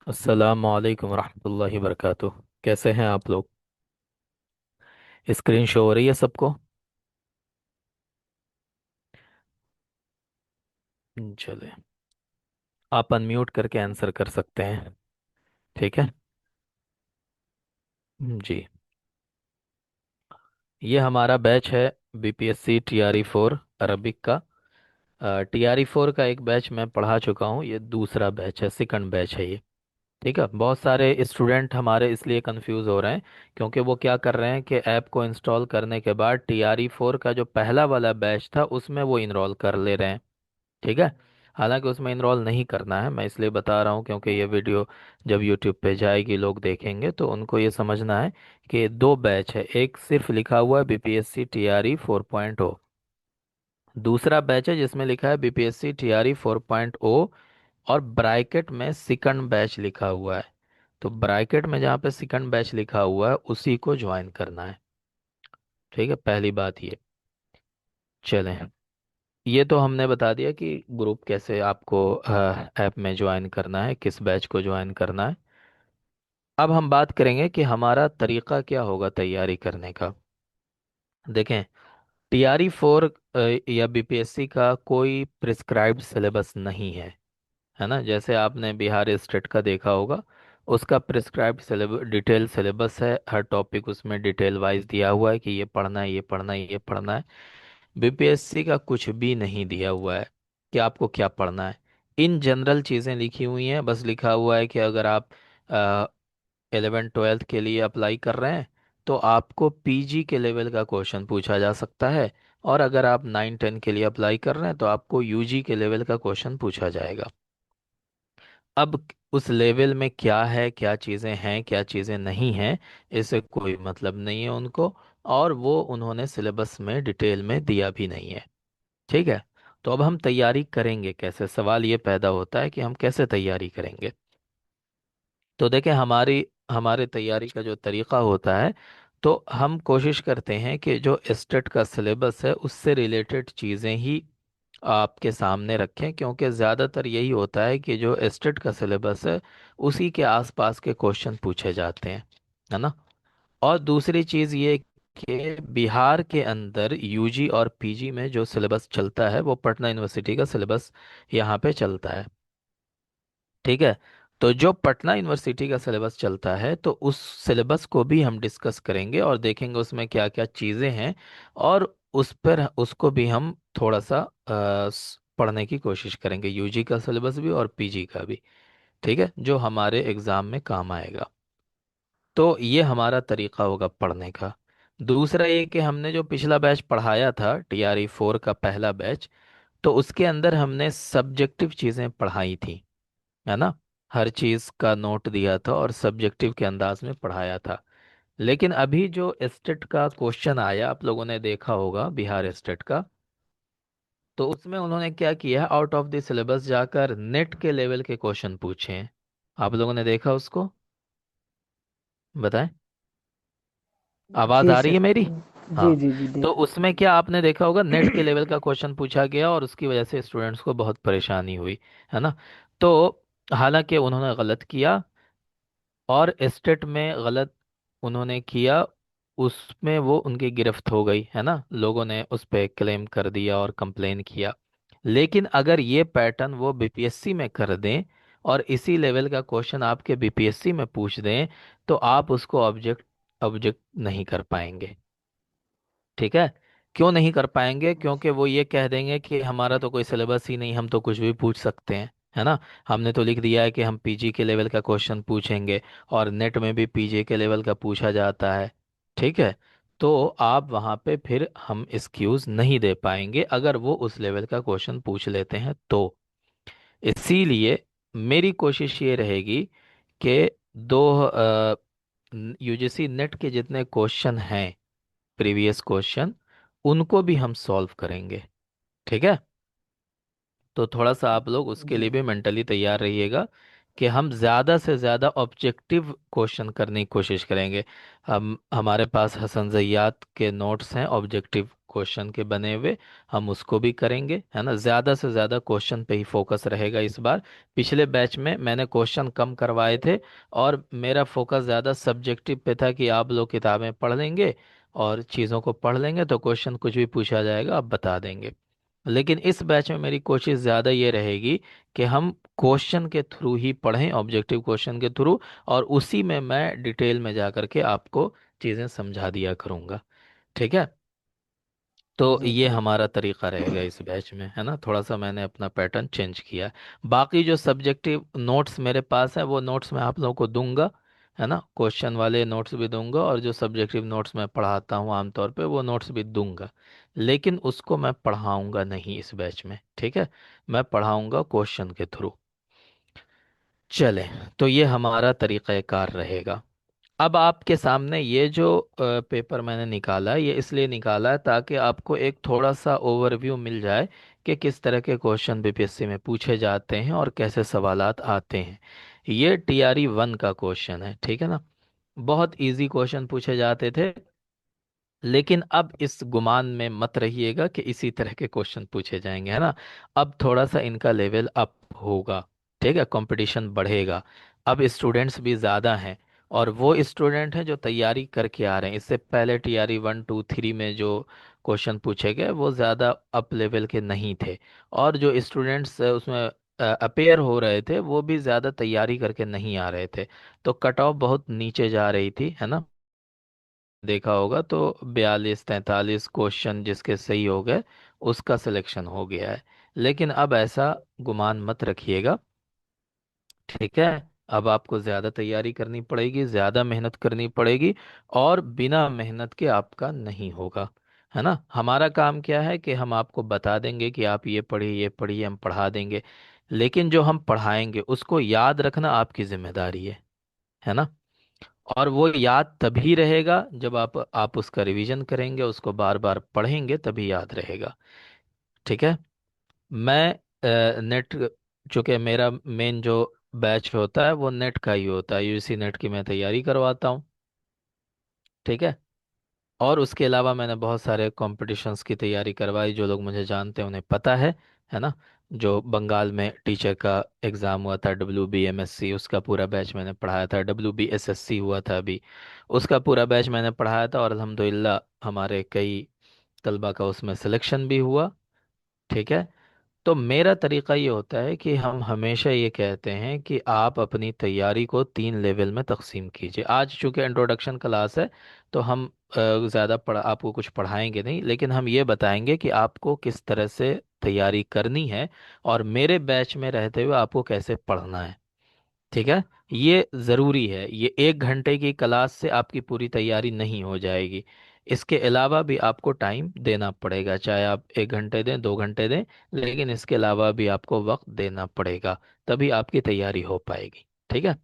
अस्सलाम वालेकुम रहमतुल्लाहि वबरकातुह। कैसे हैं आप लोग? स्क्रीन शो हो रही है सबको? चले, आप अनम्यूट करके आंसर कर सकते हैं। ठीक है। जी। ये हमारा बैच है, बीपीएससी टीआरई 4 अरबिक का। टीआरई 4 का एक बैच मैं पढ़ा चुका हूँ, ये दूसरा बैच है, सेकंड बैच है ये। ठीक है। बहुत सारे स्टूडेंट हमारे इसलिए कंफ्यूज हो रहे हैं क्योंकि वो क्या कर रहे हैं कि ऐप को इंस्टॉल करने के बाद टीआरई 4 का जो पहला वाला बैच था उसमें वो इनरोल कर ले रहे हैं। ठीक है। हालांकि उसमें इनरोल नहीं करना है, मैं इसलिए बता रहा हूँ क्योंकि ये वीडियो जब यूट्यूब पे जाएगी लोग देखेंगे तो उनको ये समझना है कि दो बैच है। एक सिर्फ लिखा हुआ है बीपीएससी टीआरई 4.0, दूसरा बैच है जिसमें लिखा है बीपीएससी टीआरई 4.0 और ब्रैकेट में सेकंड बैच लिखा हुआ है। तो ब्रैकेट में जहाँ पे सेकंड बैच लिखा हुआ है उसी को ज्वाइन करना है। ठीक है, पहली बात ये। चलें, ये तो हमने बता दिया कि ग्रुप कैसे आपको ऐप में ज्वाइन करना है, किस बैच को ज्वाइन करना है। अब हम बात करेंगे कि हमारा तरीका क्या होगा तैयारी करने का। देखें, टीआरई 4 या बीपीएससी का कोई प्रिस्क्राइब्ड सिलेबस नहीं है ना। जैसे आपने बिहार स्टेट का देखा होगा, उसका प्रिस्क्राइब्ड सिलेबस, डिटेल सिलेबस है, हर टॉपिक उसमें डिटेल वाइज दिया हुआ है कि ये पढ़ना है, ये पढ़ना है, ये पढ़ना है। बीपीएससी का कुछ भी नहीं दिया हुआ है कि आपको क्या पढ़ना है। इन जनरल चीज़ें लिखी हुई हैं, बस लिखा हुआ है कि अगर आप 11th 12th के लिए अप्लाई कर रहे हैं तो आपको पीजी के लेवल का क्वेश्चन पूछा जा सकता है, और अगर आप 9 10 के लिए अप्लाई कर रहे हैं तो आपको यूजी के लेवल का क्वेश्चन पूछा जाएगा। अब उस लेवल में क्या है, क्या चीज़ें हैं, क्या चीज़ें नहीं हैं, इससे कोई मतलब नहीं है उनको, और वो उन्होंने सिलेबस में डिटेल में दिया भी नहीं है। ठीक है। तो अब हम तैयारी करेंगे कैसे, सवाल ये पैदा होता है कि हम कैसे तैयारी करेंगे। तो देखें, हमारी हमारे तैयारी का जो तरीका होता है, तो हम कोशिश करते हैं कि जो स्टेट का सिलेबस है उससे रिलेटेड चीज़ें ही आपके सामने रखें, क्योंकि ज़्यादातर यही होता है कि जो स्टेट का सिलेबस है उसी के आसपास के क्वेश्चन पूछे जाते हैं, है ना। और दूसरी चीज़ ये कि बिहार के अंदर यूजी और पीजी में जो सिलेबस चलता है वो पटना यूनिवर्सिटी का सिलेबस यहाँ पे चलता है। ठीक है। तो जो पटना यूनिवर्सिटी का सिलेबस चलता है तो उस सिलेबस को भी हम डिस्कस करेंगे और देखेंगे उसमें क्या क्या चीज़ें हैं, और उस पर उसको भी हम थोड़ा सा पढ़ने की कोशिश करेंगे, यूजी का सिलेबस भी और पीजी का भी। ठीक है, जो हमारे एग्ज़ाम में काम आएगा। तो ये हमारा तरीका होगा पढ़ने का। दूसरा ये कि हमने जो पिछला बैच पढ़ाया था टीआरई 4 का पहला बैच, तो उसके अंदर हमने सब्जेक्टिव चीज़ें पढ़ाई थी, है ना। हर चीज़ का नोट दिया था और सब्जेक्टिव के अंदाज में पढ़ाया था। लेकिन अभी जो स्टेट का क्वेश्चन आया, आप लोगों ने देखा होगा बिहार स्टेट का, तो उसमें उन्होंने क्या किया, आउट ऑफ द सिलेबस जाकर नेट के लेवल के क्वेश्चन पूछे हैं। आप लोगों ने देखा उसको? बताएं। आवाज जी आ रही सर। है मेरी? जी हाँ। जी जी तो देखा। उसमें क्या आपने देखा होगा, नेट के लेवल का क्वेश्चन पूछा गया और उसकी वजह से स्टूडेंट्स को बहुत परेशानी हुई, है ना। तो हालांकि उन्होंने गलत किया, और स्टेट में गलत उन्होंने किया, उसमें वो उनकी गिरफ्त हो गई, है ना। लोगों ने उस पे क्लेम कर दिया और कंप्लेन किया। लेकिन अगर ये पैटर्न वो बीपीएससी में कर दें और इसी लेवल का क्वेश्चन आपके बीपीएससी में पूछ दें, तो आप उसको ऑब्जेक्ट ऑब्जेक्ट नहीं कर पाएंगे। ठीक है। क्यों नहीं कर पाएंगे? क्योंकि वो ये कह देंगे कि हमारा तो कोई सिलेबस ही नहीं, हम तो कुछ भी पूछ सकते हैं, है ना। हमने तो लिख दिया है कि हम पीजी के लेवल का क्वेश्चन पूछेंगे, और नेट में भी पीजी के लेवल का पूछा जाता है। ठीक है। तो आप वहाँ पे फिर हम एक्सक्यूज नहीं दे पाएंगे अगर वो उस लेवल का क्वेश्चन पूछ लेते हैं तो। इसीलिए मेरी कोशिश ये रहेगी कि दो यूजीसी नेट के जितने क्वेश्चन हैं, प्रीवियस क्वेश्चन, उनको भी हम सॉल्व करेंगे। ठीक है। तो थोड़ा सा आप लोग उसके जी लिए भी मेंटली तैयार रहिएगा कि हम ज़्यादा से ज़्यादा ऑब्जेक्टिव क्वेश्चन करने की कोशिश करेंगे। हम हमारे पास हसन ज़ैयाद के नोट्स हैं ऑब्जेक्टिव क्वेश्चन के बने हुए, हम उसको भी करेंगे, है ना। ज़्यादा से ज़्यादा क्वेश्चन पे ही फोकस रहेगा इस बार। पिछले बैच में मैंने क्वेश्चन कम करवाए थे और मेरा फोकस ज़्यादा सब्जेक्टिव पे था कि आप लोग किताबें पढ़ लेंगे और चीज़ों को पढ़ लेंगे तो क्वेश्चन कुछ भी पूछा जाएगा आप बता देंगे। लेकिन इस बैच में मेरी कोशिश ज़्यादा ये रहेगी कि हम क्वेश्चन के थ्रू ही पढ़ें, ऑब्जेक्टिव क्वेश्चन के थ्रू, और उसी में मैं डिटेल में जा करके आपको चीज़ें समझा दिया करूँगा। ठीक है। तो जी ये जी। हमारा तरीका रहेगा इस बैच में, है ना। थोड़ा सा मैंने अपना पैटर्न चेंज किया है। बाकी जो सब्जेक्टिव नोट्स मेरे पास है वो नोट्स मैं आप लोगों को दूंगा, है ना। क्वेश्चन वाले नोट्स भी दूंगा और जो सब्जेक्टिव नोट्स मैं पढ़ाता हूँ आमतौर पे वो नोट्स भी दूंगा। लेकिन उसको मैं पढ़ाऊंगा नहीं इस बैच में, ठीक है। मैं पढ़ाऊंगा क्वेश्चन के थ्रू। चले, तो ये हमारा तरीक़ाकार रहेगा। अब आपके सामने ये जो पेपर मैंने निकाला है, ये इसलिए निकाला है ताकि आपको एक थोड़ा सा ओवरव्यू मिल जाए कि किस तरह के क्वेश्चन बीपीएससी में पूछे जाते हैं और कैसे सवालात आते हैं। ये टीआरई 1 का क्वेश्चन है, ठीक है ना। बहुत इजी क्वेश्चन पूछे जाते थे, लेकिन अब इस गुमान में मत रहिएगा कि इसी तरह के क्वेश्चन पूछे जाएंगे, है ना। अब थोड़ा सा इनका लेवल अप होगा, ठीक है, कंपटीशन बढ़ेगा। अब स्टूडेंट्स भी ज़्यादा हैं और वो स्टूडेंट हैं जो तैयारी करके आ रहे हैं। इससे पहले टीआरई 1 2 3 में जो क्वेश्चन पूछे गए वो ज़्यादा अप लेवल के नहीं थे, और जो स्टूडेंट्स उसमें अपेयर हो रहे थे वो भी ज़्यादा तैयारी करके नहीं आ रहे थे। तो कट ऑफ बहुत नीचे जा रही थी, है ना। देखा होगा तो 42 43 क्वेश्चन जिसके सही हो गए उसका सिलेक्शन हो गया है। लेकिन अब ऐसा गुमान मत रखिएगा, ठीक है। अब आपको ज्यादा तैयारी करनी पड़ेगी, ज्यादा मेहनत करनी पड़ेगी, और बिना मेहनत के आपका नहीं होगा, है ना। हमारा काम क्या है कि हम आपको बता देंगे कि आप ये पढ़िए ये पढ़िए, हम पढ़ा देंगे। लेकिन जो हम पढ़ाएंगे उसको याद रखना आपकी जिम्मेदारी है ना। और वो याद तभी रहेगा जब आप उसका रिवीजन करेंगे, उसको बार बार पढ़ेंगे, तभी याद रहेगा। ठीक है। मैं नेट, चूंकि मेरा मेन जो बैच होता है वो नेट का ही होता है, यूजीसी नेट की मैं तैयारी करवाता हूँ, ठीक है। और उसके अलावा मैंने बहुत सारे कॉम्पिटिशन्स की तैयारी करवाई, जो लोग मुझे जानते हैं उन्हें पता है ना। जो बंगाल में टीचर का एग्ज़ाम हुआ था WBMSC, उसका पूरा बैच मैंने पढ़ाया था। WBSSC हुआ था अभी, उसका पूरा बैच मैंने पढ़ाया था, और अल्हम्दुलिल्लाह हमारे कई तलबा का उसमें सिलेक्शन भी हुआ, ठीक है। तो मेरा तरीका ये होता है कि हम हमेशा ये कहते हैं कि आप अपनी तैयारी को 3 लेवल में तकसीम कीजिए। आज चूंकि इंट्रोडक्शन क्लास है तो हम ज़्यादा आपको कुछ पढ़ाएंगे नहीं, लेकिन हम ये बताएंगे कि आपको किस तरह से तैयारी करनी है और मेरे बैच में रहते हुए आपको कैसे पढ़ना है, ठीक है। ये ज़रूरी है, ये 1 घंटे की क्लास से आपकी पूरी तैयारी नहीं हो जाएगी। इसके अलावा भी आपको टाइम देना पड़ेगा, चाहे आप 1 घंटे दें 2 घंटे दें, लेकिन इसके अलावा भी आपको वक्त देना पड़ेगा, तभी आपकी तैयारी हो पाएगी, ठीक है।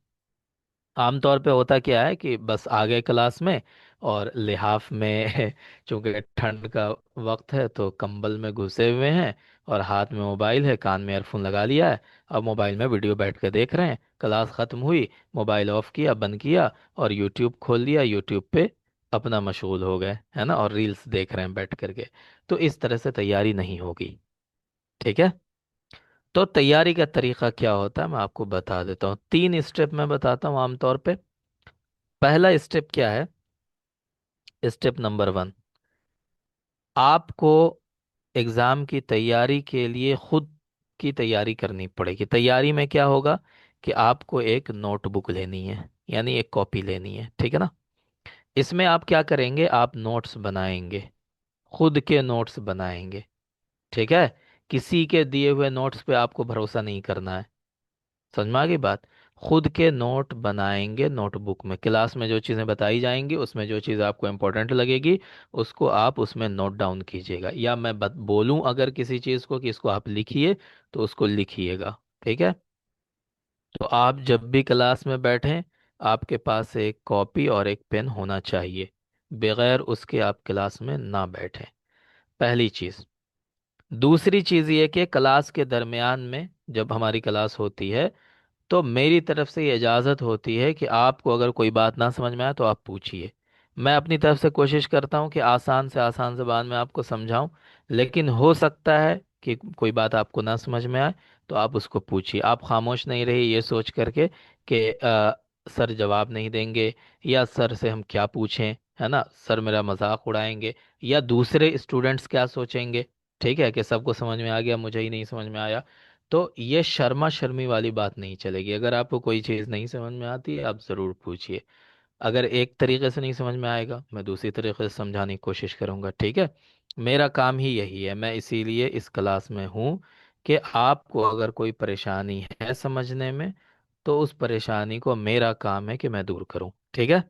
आमतौर पे होता क्या है कि बस आ गए क्लास में और लिहाफ में चूंकि ठंड का वक्त है तो कंबल में घुसे हुए हैं, और हाथ में मोबाइल है, कान में ईयरफोन लगा लिया है। अब मोबाइल में वीडियो बैठ के देख रहे हैं। क्लास खत्म हुई, मोबाइल ऑफ किया, बंद किया, और यूट्यूब खोल लिया, यूट्यूब पे अपना मशगूल हो गए, है ना, और रील्स देख रहे हैं बैठ करके। तो इस तरह से तैयारी नहीं होगी, ठीक है। तो तैयारी का तरीका क्या होता है मैं आपको बता देता हूँ। 3 स्टेप मैं बताता हूँ आमतौर पे। पहला स्टेप क्या है? स्टेप नंबर 1, आपको एग्जाम की तैयारी के लिए खुद की तैयारी करनी पड़ेगी। तैयारी में क्या होगा कि आपको एक नोटबुक लेनी है, यानी एक कॉपी लेनी है, ठीक है ना। इसमें आप क्या करेंगे, आप नोट्स बनाएंगे, खुद के नोट्स बनाएंगे, ठीक है। किसी के दिए हुए नोट्स पे आपको भरोसा नहीं करना है, समझ में आ गई बात। खुद के नोट बनाएंगे, नोटबुक में क्लास में जो चीज़ें बताई जाएंगी उसमें जो चीज़ आपको इम्पोर्टेंट लगेगी उसको आप उसमें नोट डाउन कीजिएगा, या मैं बोलूं अगर किसी चीज़ को कि इसको आप लिखिए तो उसको लिखिएगा, ठीक है। तो आप जब भी क्लास में बैठें आपके पास एक कॉपी और एक पेन होना चाहिए, बगैर उसके आप क्लास में ना बैठें, पहली चीज़। दूसरी चीज़ ये कि क्लास के दरमियान में जब हमारी क्लास होती है तो मेरी तरफ से ये इजाज़त होती है कि आपको अगर कोई बात ना समझ में आए तो आप पूछिए। मैं अपनी तरफ से कोशिश करता हूँ कि आसान से आसान ज़बान में आपको समझाऊं, लेकिन हो सकता है कि कोई बात आपको ना समझ में आए, तो आप उसको पूछिए। आप खामोश नहीं रहिए ये सोच करके कि सर जवाब नहीं देंगे, या सर से हम क्या पूछें, है ना, सर मेरा मजाक उड़ाएंगे, या दूसरे स्टूडेंट्स क्या सोचेंगे, ठीक है, कि सबको समझ में आ गया मुझे ही नहीं समझ में आया। तो ये शर्मा शर्मी वाली बात नहीं चलेगी। अगर आपको कोई चीज़ नहीं समझ में आती है आप ज़रूर पूछिए। अगर एक तरीके से नहीं समझ में आएगा मैं दूसरी तरीके से समझाने की कोशिश करूंगा, ठीक है। मेरा काम ही यही है, मैं इसीलिए इस क्लास में हूँ कि आपको अगर कोई परेशानी है समझने में, तो उस परेशानी को मेरा काम है कि मैं दूर करूँ, ठीक है।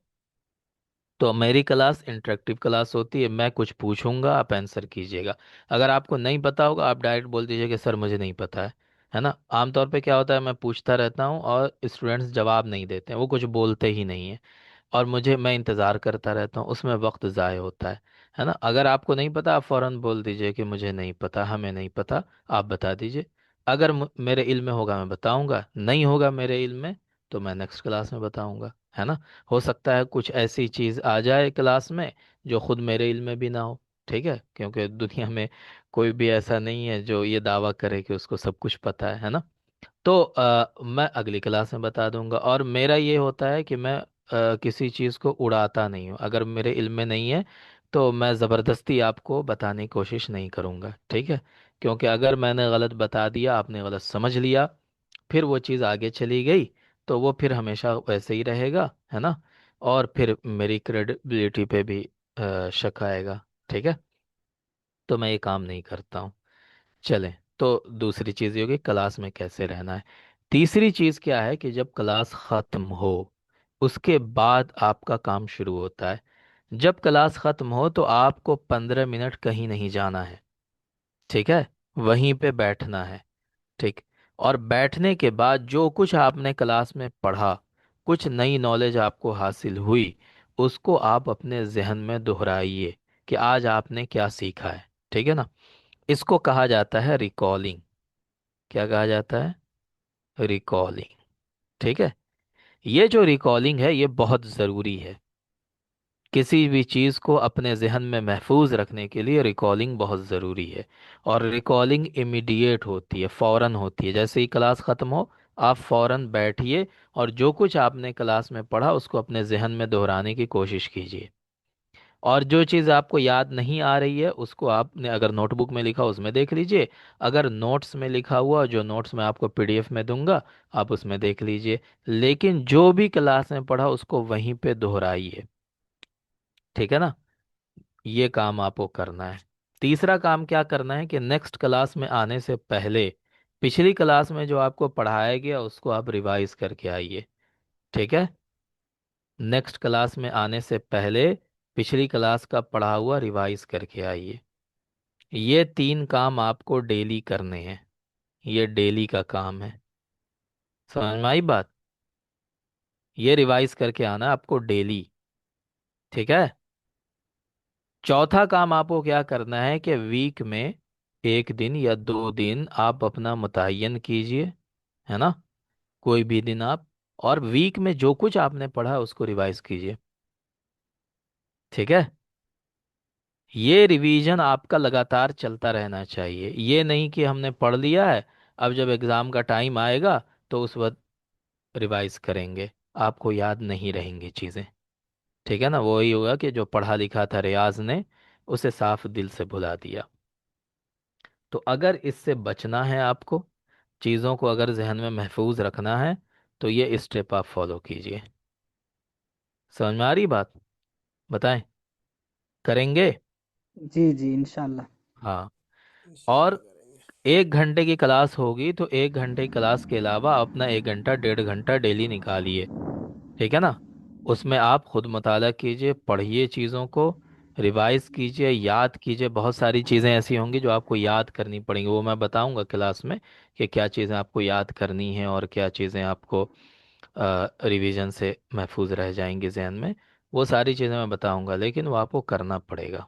तो मेरी क्लास इंटरेक्टिव क्लास होती है, मैं कुछ पूछूंगा आप आंसर कीजिएगा। अगर आपको नहीं पता होगा आप डायरेक्ट बोल दीजिए कि सर मुझे नहीं पता है ना। आमतौर पे क्या होता है, मैं पूछता रहता हूँ और स्टूडेंट्स जवाब नहीं देते हैं, वो कुछ बोलते ही नहीं है, और मैं इंतज़ार करता रहता हूँ, उसमें वक्त ज़ाय होता है ना। अगर आपको नहीं पता आप फ़ौरन बोल दीजिए कि मुझे नहीं पता, हमें नहीं पता, आप बता दीजिए। अगर मेरे इल्म में होगा मैं बताऊंगा, नहीं होगा मेरे इल्म में तो मैं नेक्स्ट क्लास में बताऊंगा, है ना। हो सकता है कुछ ऐसी चीज़ आ जाए क्लास में जो खुद मेरे इल्म में भी ना हो, ठीक है, क्योंकि दुनिया में कोई भी ऐसा नहीं है जो ये दावा करे कि उसको सब कुछ पता है ना। तो मैं अगली क्लास में बता दूंगा। और मेरा ये होता है कि मैं किसी चीज़ को उड़ाता नहीं हूँ, अगर मेरे इल्म में नहीं है तो मैं ज़बरदस्ती आपको बताने की कोशिश नहीं करूँगा, ठीक है। क्योंकि अगर मैंने गलत बता दिया, आपने गलत समझ लिया, फिर वो चीज़ आगे चली गई, तो वो फिर हमेशा वैसे ही रहेगा, है ना। और फिर मेरी क्रेडिबिलिटी पे भी शक आएगा, ठीक है। तो मैं ये काम नहीं करता हूँ। चलें, तो दूसरी चीज़ ये होगी क्लास में कैसे रहना है। तीसरी चीज़ क्या है कि जब क्लास ख़त्म हो उसके बाद आपका काम शुरू होता है। जब क्लास ख़त्म हो तो आपको 15 मिनट कहीं नहीं जाना है, ठीक है, वहीं पे बैठना है, ठीक। और बैठने के बाद जो कुछ आपने क्लास में पढ़ा, कुछ नई नॉलेज आपको हासिल हुई, उसको आप अपने जहन में दोहराइए कि आज आपने क्या सीखा है, ठीक है ना। इसको कहा जाता है रिकॉलिंग। क्या कहा जाता है? रिकॉलिंग, ठीक है। ये जो रिकॉलिंग है ये बहुत ज़रूरी है। किसी भी चीज़ को अपने जहन में महफूज रखने के लिए रिकॉलिंग बहुत ज़रूरी है। और रिकॉलिंग इमीडिएट होती है, फ़ौरन होती है, जैसे ही क्लास ख़त्म हो आप फ़ौरन बैठिए और जो कुछ आपने क्लास में पढ़ा उसको अपने जहन में दोहराने की कोशिश कीजिए। और जो चीज़ आपको याद नहीं आ रही है उसको आपने अगर नोटबुक में लिखा उसमें देख लीजिए, अगर नोट्स में लिखा हुआ, जो नोट्स मैं आपको पीडीएफ में दूंगा, आप उसमें देख लीजिए। लेकिन जो भी क्लास में पढ़ा उसको वहीं पे दोहराइए, ठीक है ना। ये काम आपको करना है। तीसरा काम क्या करना है कि नेक्स्ट क्लास में आने से पहले पिछली क्लास में जो आपको पढ़ाया गया उसको आप रिवाइज करके आइए, ठीक है। नेक्स्ट क्लास में आने से पहले पिछली क्लास का पढ़ा हुआ रिवाइज करके आइए। ये तीन काम आपको डेली करने हैं, ये डेली का काम है। समझ में आई बात? ये रिवाइज करके आना है आपको डेली, ठीक है। चौथा काम आपको क्या करना है कि वीक में एक दिन या 2 दिन आप अपना मुतय्यन कीजिए, है ना, कोई भी दिन आप, और वीक में जो कुछ आपने पढ़ा उसको रिवाइज कीजिए, ठीक है। ये रिवीजन आपका लगातार चलता रहना चाहिए। ये नहीं कि हमने पढ़ लिया है, अब जब एग्ज़ाम का टाइम आएगा तो उस वक्त रिवाइज करेंगे, आपको याद नहीं रहेंगी चीज़ें, ठीक है ना। वही होगा कि जो पढ़ा लिखा था रियाज ने उसे साफ दिल से भुला दिया। तो अगर इससे बचना है आपको, चीज़ों को अगर जहन में महफूज रखना है, तो ये स्टेप आप फॉलो कीजिए। समझ में आ रही बात? बताएं, करेंगे? जी जी, इंशाल्लाह। हाँ। इंशाल्लाह और करेंगे। 1 घंटे की क्लास होगी तो 1 घंटे की क्लास के अलावा अपना 1 घंटा 1.5 घंटा डेली निकालिए, ठीक है ना। उसमें आप खुद मताला कीजिए, पढ़िए चीज़ों को, रिवाइज कीजिए, याद कीजिए। बहुत सारी चीज़ें ऐसी होंगी जो आपको याद करनी पड़ेंगी, वो मैं बताऊंगा क्लास में कि क्या चीज़ें आपको याद करनी है और क्या चीज़ें आपको रिवीजन से महफूज रह जाएंगी जहन में। वो सारी चीज़ें मैं बताऊंगा, लेकिन वो आपको करना पड़ेगा,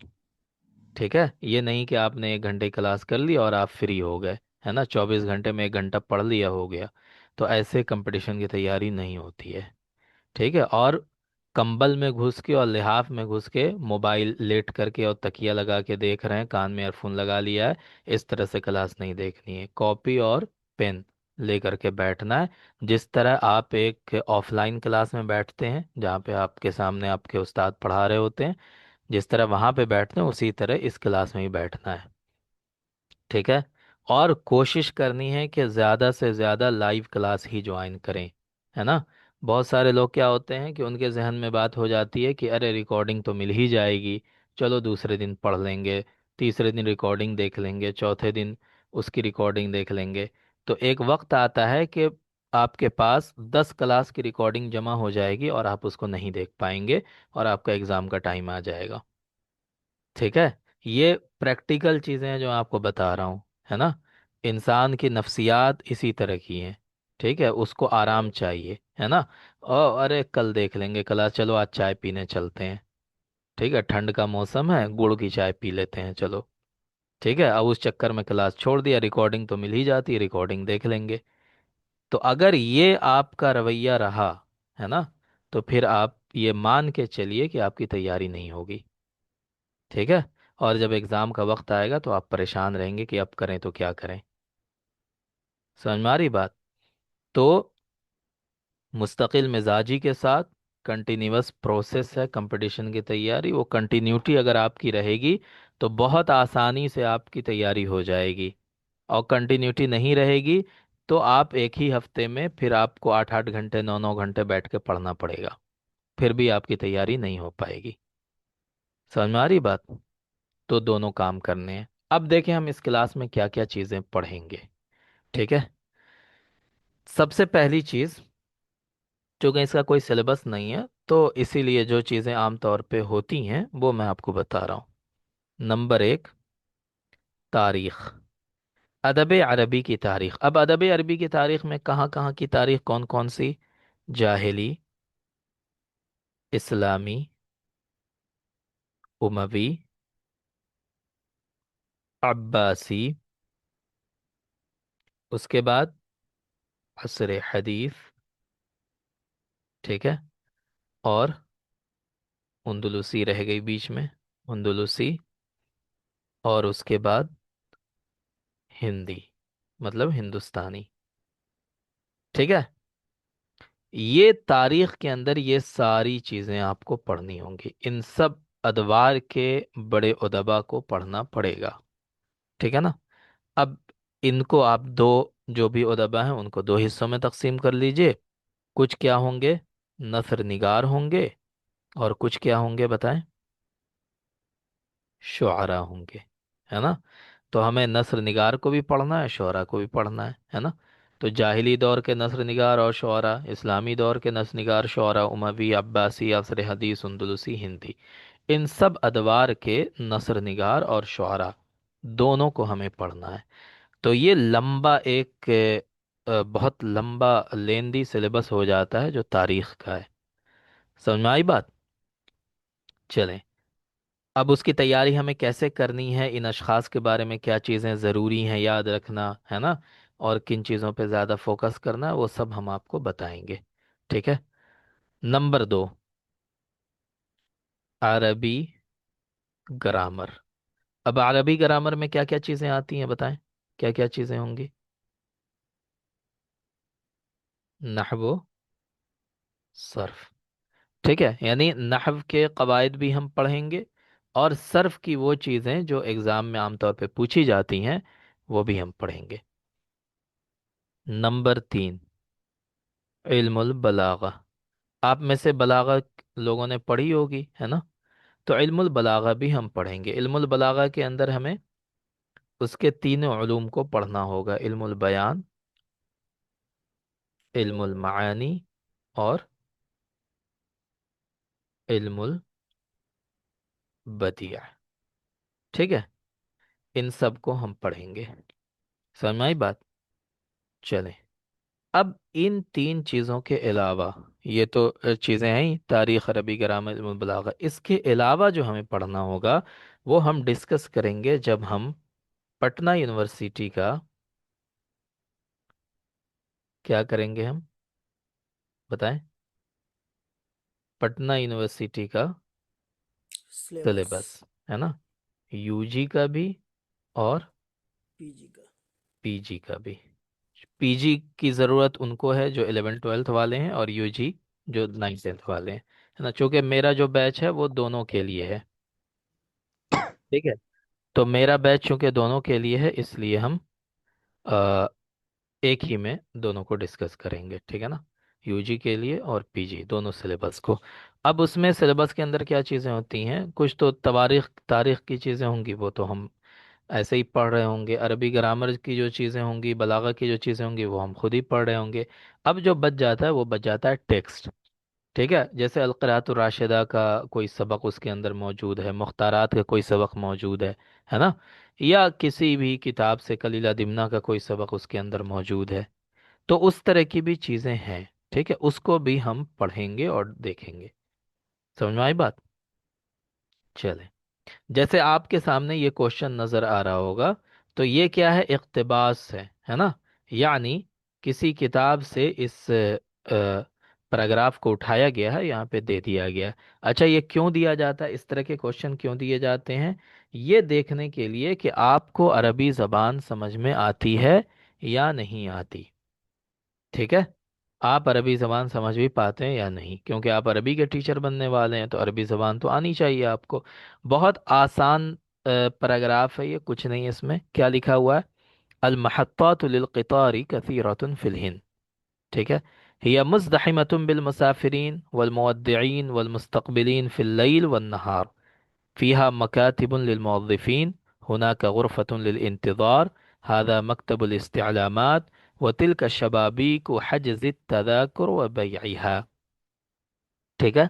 ठीक है। ये नहीं कि आपने 1 घंटे क्लास कर ली और आप फ्री हो गए, है ना, 24 घंटे में 1 घंटा पढ़ लिया हो गया। तो ऐसे कंपटीशन की तैयारी नहीं होती है। ठीक है। और कंबल में घुस के और लिहाफ में घुस के मोबाइल लेट करके और तकिया लगा के देख रहे हैं, कान में ईयरफोन लगा लिया है, इस तरह से क्लास नहीं देखनी है। कॉपी और पेन लेकर के बैठना है। जिस तरह आप एक ऑफलाइन क्लास में बैठते हैं जहाँ पे आपके सामने आपके उस्ताद पढ़ा रहे होते हैं, जिस तरह वहाँ पे बैठते हैं उसी तरह इस क्लास में ही बैठना है। ठीक है। और कोशिश करनी है कि ज़्यादा से ज़्यादा लाइव क्लास ही ज्वाइन करें, है ना। बहुत सारे लोग क्या होते हैं कि उनके जहन में बात हो जाती है कि अरे रिकॉर्डिंग तो मिल ही जाएगी, चलो दूसरे दिन पढ़ लेंगे, तीसरे दिन रिकॉर्डिंग देख लेंगे, चौथे दिन उसकी रिकॉर्डिंग देख लेंगे। तो एक वक्त आता है कि आपके पास 10 क्लास की रिकॉर्डिंग जमा हो जाएगी और आप उसको नहीं देख पाएंगे, और आपका एग्ज़ाम का टाइम आ जाएगा। ठीक है। ये प्रैक्टिकल चीजें हैं जो आपको बता रहा हूँ, है ना। इंसान की नफ्सियात इसी तरह की है। ठीक है, उसको आराम चाहिए, है ना। ओ अरे कल देख लेंगे क्लास, चलो आज चाय पीने चलते हैं। ठीक है, ठंड का मौसम है, गुड़ की चाय पी लेते हैं, चलो। ठीक है, अब उस चक्कर में क्लास छोड़ दिया, रिकॉर्डिंग तो मिल ही जाती है, रिकॉर्डिंग देख लेंगे। तो अगर ये आपका रवैया रहा, है ना, तो फिर आप ये मान के चलिए कि आपकी तैयारी नहीं होगी। ठीक है। और जब एग्ज़ाम का वक्त आएगा तो आप परेशान रहेंगे कि अब करें तो क्या करें। समझ में आ रही बात। तो मुस्तकिल मिजाजी के साथ कंटिन्यूअस प्रोसेस है कंपटीशन की तैयारी, वो कंटिन्यूटी अगर आपकी रहेगी तो बहुत आसानी से आपकी तैयारी हो जाएगी। और कंटिन्यूटी नहीं रहेगी तो आप एक ही हफ्ते में फिर आपको 8 8 घंटे 9 9 घंटे बैठ के पढ़ना पड़ेगा, फिर भी आपकी तैयारी नहीं हो पाएगी। समझ में आ रही बात। तो दोनों काम करने हैं। अब देखें हम इस क्लास में क्या क्या चीज़ें पढ़ेंगे। ठीक है। सबसे पहली चीज, चूंकि इसका कोई सिलेबस नहीं है तो इसीलिए जो चीजें आमतौर पे होती हैं वो मैं आपको बता रहा हूँ। नंबर 1, तारीख। अदब अरबी की तारीख। अब अदब अरबी की तारीख में कहाँ कहाँ की तारीख, कौन कौन सी? जाहिली, इस्लामी, उमवी, अब्बासी, उसके बाद असर हदीस। ठीक है। और उंदुलुसी रह गई बीच में, उंदुलुसी। और उसके बाद हिंदी, मतलब हिंदुस्तानी। ठीक है। ये तारीख के अंदर ये सारी चीज़ें आपको पढ़नी होंगी, इन सब अदवार के बड़े उदबा को पढ़ना पड़ेगा। ठीक है ना। अब इनको आप दो, जो भी उदबा हैं उनको दो हिस्सों में तकसीम कर लीजिए। कुछ क्या होंगे? नसर निगार होंगे। और कुछ क्या होंगे बताएं? शुआरा होंगे, है ना। तो हमें नस्र निगार को भी पढ़ना है, शुआरा को भी पढ़ना है ना। तो जाहिली दौर के नस्र निगार और शुआरा, इस्लामी दौर के नस्र निगार शुआरा, उमवी, अब्बासी, असर हदीस, उंदुलुसी, हिंदी, इन सब अदवार के नस्र निगार और शुआरा दोनों को हमें पढ़ना है। तो ये लंबा एक बहुत लंबा लेंदी सिलेबस हो जाता है जो तारीख का है। समझ में आई बात। चलें, अब उसकी तैयारी हमें कैसे करनी है, इन अशखास के बारे में क्या चीज़ें ज़रूरी हैं याद रखना, है ना, और किन चीज़ों पे ज़्यादा फोकस करना है, वो सब हम आपको बताएंगे। ठीक है। नंबर 2, अरबी ग्रामर। अब अरबी ग्रामर में क्या क्या चीज़ें आती हैं बताएं, क्या क्या चीज़ें होंगी? नहव, सर्फ। ठीक है, यानी नहव के कवायद भी हम पढ़ेंगे, और सर्फ की वो चीज़ें जो एग्ज़ाम में आमतौर पे पूछी जाती हैं वो भी हम पढ़ेंगे। नंबर 3, इल्मुल बलागा। आप में से बलागा लोगों ने पढ़ी होगी, है ना। तो इल्मुल बलागा भी हम पढ़ेंगे। इल्मुल बलागा के अंदर हमें उसके तीनों उलूम को पढ़ना होगा: इल्मुल बयान, इल्मुल मानी, और इल्मुल बदिया। ठीक है, इन सब को हम पढ़ेंगे। समझ में आई बात। चलें, अब इन तीन चीज़ों के अलावा, ये तो चीज़ें हैं ही, तारीख़, अरबी, ग्रामर, इल्मुल बलागा, इसके अलावा जो हमें पढ़ना होगा वो हम डिस्कस करेंगे जब हम पटना यूनिवर्सिटी का क्या करेंगे हम, बताएं। पटना यूनिवर्सिटी का सिलेबस। सिलेबस, है ना, यूजी का भी और पीजी का। पीजी का भी। पीजी की ज़रूरत उनको है जो 11th 12th वाले हैं, और यूजी जो 9th 10th वाले हैं, है ना। चूंकि मेरा जो बैच है वो दोनों के लिए है, ठीक है। तो मेरा बैच चूंकि दोनों के लिए है, इसलिए हम अ, एक ही में दोनों को डिस्कस करेंगे, ठीक है ना। यूजी के लिए और पीजी दोनों सिलेबस को। अब उसमें सिलेबस के अंदर क्या चीज़ें होती हैं, कुछ तो तवारीख तारीख की चीज़ें होंगी, वो तो हम ऐसे ही पढ़ रहे होंगे। अरबी ग्रामर की जो चीज़ें होंगी, बलागा की जो चीज़ें होंगी, वो हम खुद ही पढ़ रहे होंगे। अब जो बच जाता है वो बच जाता है टेक्स्ट, ठीक है। जैसे अलक़रातुर राशिदा का कोई सबक उसके अंदर मौजूद है, मुख्तारात का कोई सबक मौजूद है ना। या किसी भी किताब से कलीला दिमना का कोई सबक उसके अंदर मौजूद है। तो उस तरह की भी चीज़ें हैं, ठीक है, उसको भी हम पढ़ेंगे और देखेंगे। समझ में आई बात। चले, जैसे आपके सामने ये क्वेश्चन नजर आ रहा होगा, तो ये क्या है, इक्तिबास है ना। यानी किसी किताब से इस पैराग्राफ को उठाया गया है, यहाँ पे दे दिया गया है। अच्छा, ये क्यों दिया जाता है, इस तरह के क्वेश्चन क्यों दिए जाते हैं, ये देखने के लिए कि आपको अरबी जबान समझ में आती है या नहीं आती, ठीक है। आप अरबी ज़बान समझ भी पाते हैं या नहीं, क्योंकि आप अरबी के टीचर बनने वाले हैं, तो अरबी ज़बान तो आनी चाहिए आपको। बहुत आसान पैराग्राफ है ये, कुछ नहीं है इसमें। क्या लिखा हुआ है, अल महत्तातु लिल क़ितारी कसीरतुन फ़िल हिंद, ठीक है। हिय मुज़दहिमतुन बिल मुसाफिरीन वल मुवद्दिईन वल मुस्तक़बिलीन फ़िल लैल वन नहार, फ़ीहा मकातिबुन लिल मुवज़्ज़िफ़ीन, हुनाका ग़ुरफ़तुन लिल इंतिज़ार, हाज़ा मकतबुल इस्तिअलामात, व तिल्का शबाबीक हज्ज़ तदाकुर व बैइहा, ठीक है।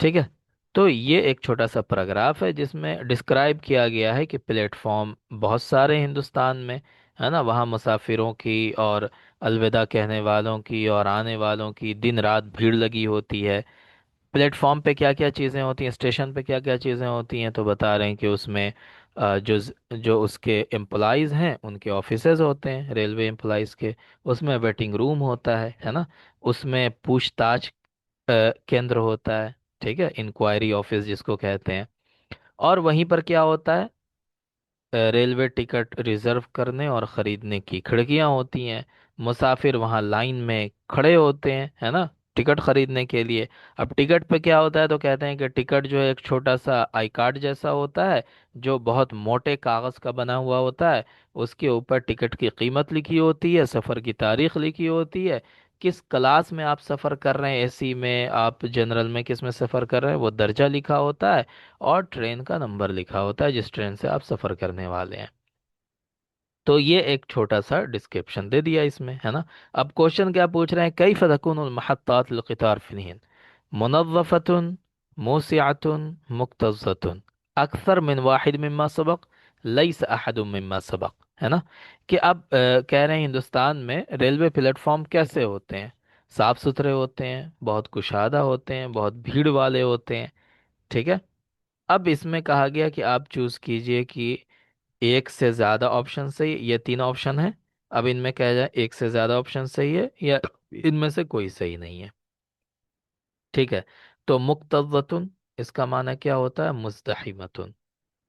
ठीक है। तो ये एक छोटा सा पैराग्राफ है जिसमें डिस्क्राइब किया गया है कि प्लेटफॉर्म बहुत सारे हैं हिंदुस्तान में, है ना। वहाँ मुसाफिरों की और अलविदा कहने वालों की और आने वालों की दिन रात भीड़ लगी होती है। प्लेटफॉर्म पे क्या क्या चीज़ें होती हैं, स्टेशन पे क्या क्या चीज़ें होती हैं, तो बता रहे हैं कि उसमें जो उसके एम्प्लॉयज़ हैं उनके ऑफिसेज होते हैं, रेलवे एम्प्लॉयज़ के। उसमें वेटिंग रूम होता है ना। उसमें पूछताछ केंद्र होता है, ठीक है, इंक्वायरी ऑफिस जिसको कहते हैं। और वहीं पर क्या होता है, रेलवे टिकट रिजर्व करने और ख़रीदने की खिड़कियां होती हैं। मुसाफिर वहां लाइन में खड़े होते हैं, है ना, टिकट खरीदने के लिए। अब टिकट पे क्या होता है, तो कहते हैं कि टिकट जो है एक छोटा सा आई कार्ड जैसा होता है, जो बहुत मोटे कागज़ का बना हुआ होता है। उसके ऊपर टिकट की कीमत लिखी होती है, सफ़र की तारीख लिखी होती है, किस क्लास में आप सफ़र कर रहे हैं, एसी में, आप जनरल में, किस में सफ़र कर रहे हैं वो दर्जा लिखा होता है, और ट्रेन का नंबर लिखा होता है जिस ट्रेन से आप सफ़र करने वाले हैं। तो ये एक छोटा सा डिस्क्रिप्शन दे दिया इसमें, है ना। अब क्वेश्चन क्या पूछ रहे हैं, कैफ तकूनुल महत्तात लिल क़ितार फ़िल हिंद, मुनज़्ज़फ़तुन, मूसिअतुन, मुक्तज़्ज़तुन, अक्सर मिन वाहिद मिम्मा सबक, लैस अहदुम मिम्मा सबक, है ना। कि अब कह रहे हैं हिंदुस्तान में रेलवे प्लेटफॉर्म कैसे होते हैं, साफ सुथरे होते हैं, बहुत कुशादा होते हैं, बहुत भीड़ वाले होते हैं, ठीक है। अब इसमें कहा गया कि आप चूज कीजिए कि एक से ज्यादा ऑप्शन सही, ये तीन ऑप्शन है। अब इनमें कहा जाए एक से ज्यादा ऑप्शन सही है या इनमें से कोई सही नहीं है, ठीक है। तो मुक्तज़तुन, इसका माना क्या होता है, मुज़दहिमतुन,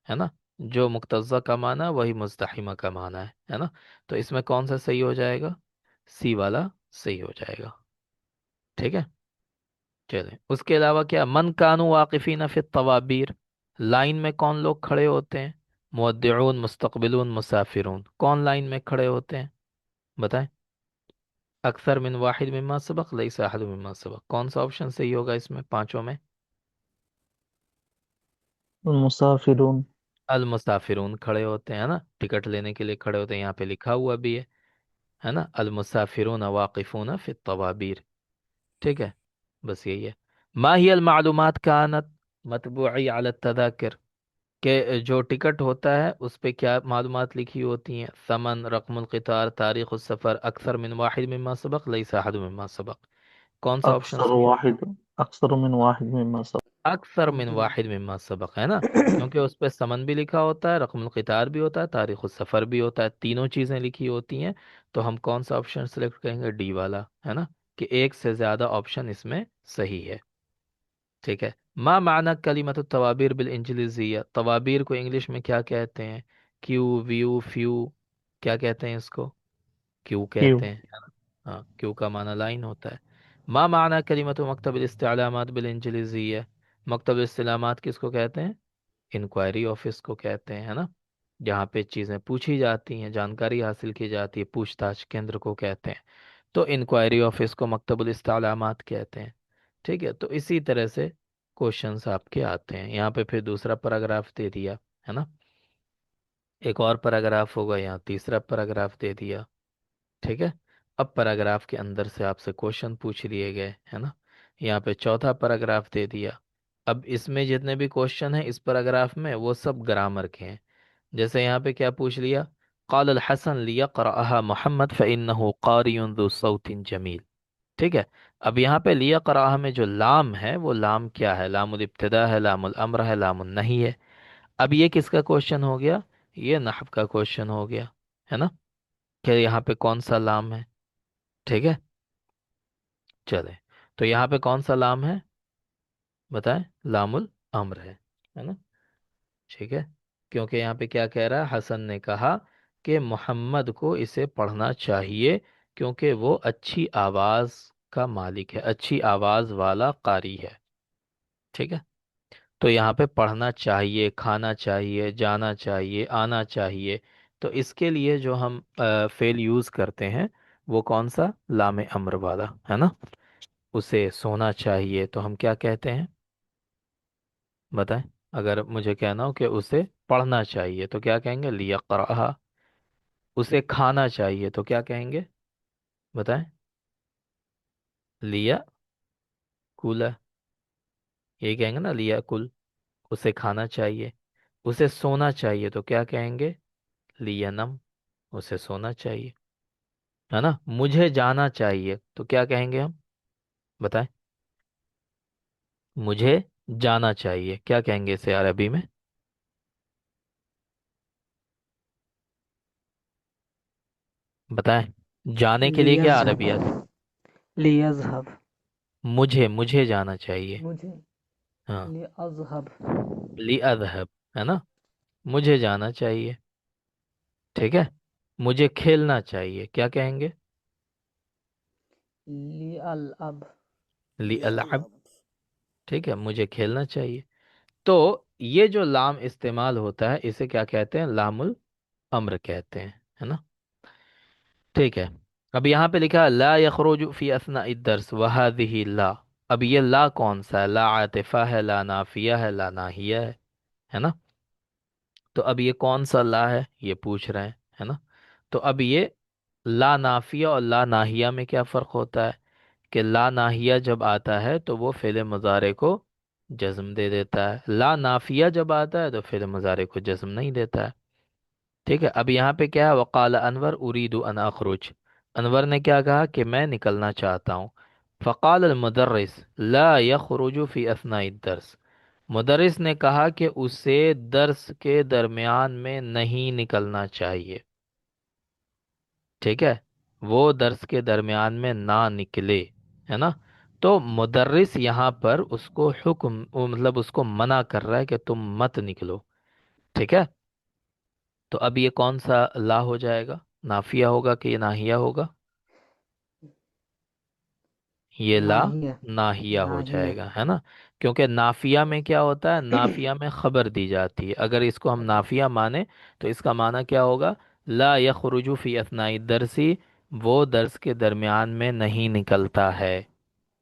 है ना। जो मुक्तज़ा का माना वही मुज़दहिमा का माना है ना। तो इसमें कौन सा सही हो जाएगा, सी वाला सही हो जाएगा, ठीक है। चलें, उसके अलावा क्या, मन कानू वाकिफीन फि तवाबीर, लाइन में कौन लोग खड़े होते हैं, मुवद्दिऊन, मुस्तकबिलून, मुसाफिरून, कौन लाइन में खड़े होते हैं, बताएं। अक्सर मिन वाहिद मिम्मा सबक, लैसा अहद मिम्मा सबक, कौन सा ऑप्शन सही होगा इसमें पांचों में। मुसाफिरून। अल मुसाफिरून खड़े होते हैं, है ना, टिकट लेने के लिए खड़े होते हैं, यहाँ पे लिखा हुआ भी है ना, अल मुसाफिरून वाकिफून फि तवाबीर, ठीक है। बस यही है। मा ही अल मालूमात कानत मतबूई अला तदाकिर, कि जो टिकट होता है उस पे क्या मालूमात लिखी होती हैं? समन, रकमुल क़ितार, तारीख़ उस सफ़र, अक्सर मिन वाहिद मिम्मा सबक, लैसा अहद मिम्मा सबक। कौन सा ऑप्शन अक्सर सही? वाहिद, अक्सर मिन वाहिद मिम्मा अक्सर मिन हम्म। वाहिद मिम्मा सबक, है ना? क्योंकि उस पे समन भी लिखा होता है, रकमुल क़ितार भी होता है, तारीख़ उस सफ़र भी होता है, तीनों चीज़ें लिखी होती हैं। तो हम कौन सा ऑप्शन सेलेक्ट करेंगे? डी वाला, है ना? कि एक से ज़्यादा ऑप्शन इसमें सही है। ठीक है। मा माना कलिमत तवाबीर बिल इंजलिजिया, तवाबीर को इंग्लिश में क्या कहते हैं? क्यू, व्यू, फ्यू, क्या कहते हैं इसको? Q Q. कहते हैं, है ना? हाँ, क्यू का माना लाइन होता है। मा माना कलिमत मकतब इस्तेलामात बिल इंजलिजिया, मकतब इस्तेलामात किसको कहते हैं? इंक्वायरी ऑफिस को कहते हैं, है ना? जहाँ पे चीज़ें पूछी जाती हैं, जानकारी हासिल की जाती है, पूछताछ केंद्र को कहते हैं। तो इंक्वायरी ऑफिस को मकतबुल इस्तेलामात कहते हैं। ठीक है, तो इसी तरह से क्वेश्चंस आपके आते हैं। यहाँ पे फिर दूसरा पैराग्राफ दे दिया, है ना? एक और पैराग्राफ होगा, यहाँ तीसरा पैराग्राफ दे दिया। ठीक है। अब पैराग्राफ के अंदर से आपसे क्वेश्चन पूछ लिए गए, है ना? यहाँ पे चौथा पैराग्राफ दे दिया। अब इसमें जितने भी क्वेश्चन हैं इस पैराग्राफ में, वो सब ग्रामर के हैं। जैसे यहाँ पे क्या पूछ लिया? क़ाल अल हसन लियक़रअहा मोहम्मद फ़इन्नहु क़ारियुन ज़ु सौतिन जमील। ठीक है। अब यहाँ पे लियक़रअहा में जो लाम है वो लाम क्या है? लामुल इब्तिदा है, लामुल अम्र है, लामुन नही है। अब ये किसका क्वेश्चन हो गया? ये नहव का क्वेश्चन हो गया, है ना? कि यहाँ पे कौन सा लाम है। ठीक है, चले। तो यहाँ पे कौन सा लाम है बताएं? लामुल अम्र है ना? ठीक है। क्योंकि यहाँ पे क्या कह रहा है? हसन ने कहा कि मोहम्मद को इसे पढ़ना चाहिए, क्योंकि वो अच्छी आवाज का मालिक है, अच्छी आवाज वाला कारी है। ठीक है। तो यहाँ पे पढ़ना चाहिए, खाना चाहिए, जाना चाहिए, आना चाहिए। तो इसके लिए जो हम फेल यूज करते हैं वो कौन सा? लामे अम्र वाला, है ना? उसे सोना चाहिए तो हम क्या कहते हैं? बताएं। अगर मुझे कहना हो कि उसे पढ़ना चाहिए तो क्या कहेंगे? लिया क़रअहा। उसे खाना चाहिए तो क्या कहेंगे? बताएं। लिया कुला, यही कहेंगे ना, लिया कुल। उसे खाना चाहिए। उसे सोना चाहिए तो क्या कहेंगे? लिया नम। उसे सोना चाहिए, है ना? मुझे जाना चाहिए तो क्या कहेंगे हम? बताएं। मुझे जाना चाहिए क्या कहेंगे इसे अरबी में? बताएं। जाने के लिए क्या लियज़हब, अरबी आती? लियज़हब, मुझे, मुझे जाना चाहिए। मुझे, हाँ, लियज़हब, ली अजहब, है ना? मुझे जाना चाहिए। ठीक है। मुझे खेलना चाहिए क्या कहेंगे? लिअलब, ली अलअब। लिअलब। ठीक है, मुझे खेलना चाहिए। तो ये जो लाम इस्तेमाल होता है इसे क्या कहते हैं? लामुल अम्र कहते हैं, है ना? ठीक है। अब यहाँ पे लिखा है ला यखरुजु फी असना दर्स वहादिही ला। अब ये ला कौन सा है? ला आतिफा है, ला नाफिया है, ला नाहिया है ना? तो अब ये कौन सा ला है ये पूछ रहे हैं, है ना? तो अब ये ला नाफिया और ला नाहिया में क्या फ़र्क होता है? कि ला नाहिया जब आता है तो वो फ़िल मुज़ारे को जज्म दे देता है, ला नाफिया जब आता है तो फ़िल मुज़ारे को जज्म नहीं देता है। ठीक है। अब यहाँ पे क्या है? वक़ाल अनवर उरीदु अन अखरुज। अनवर ने क्या कहा? कि मैं निकलना चाहता हूँ। फ़क़ाल अल मुदर्रिस ला यखरुजु फ़ी असनाई दर्स। मुदर्रिस ने कहा कि उसे दर्स के दरमियान में नहीं निकलना चाहिए। ठीक है। वो दर्स के दरमियान में ना निकले, है ना? तो मुदर्रिस यहाँ पर उसको हुक्म मतलब उसको मना कर रहा है कि तुम मत निकलो। ठीक है। तो अब ये कौन सा ला हो जाएगा? नाफिया होगा कि ये नाहिया होगा? ये ला नाहिया, नाहिया हो नाहिया। जाएगा, है ना? क्योंकि नाफिया में क्या होता है? नाफिया में खबर दी जाती है। अगर इसको हम खबर। नाफिया माने तो इसका माना क्या होगा? ला यखरुजु फी असनाई दरसी, वो दर्स के दरमियान में नहीं निकलता है,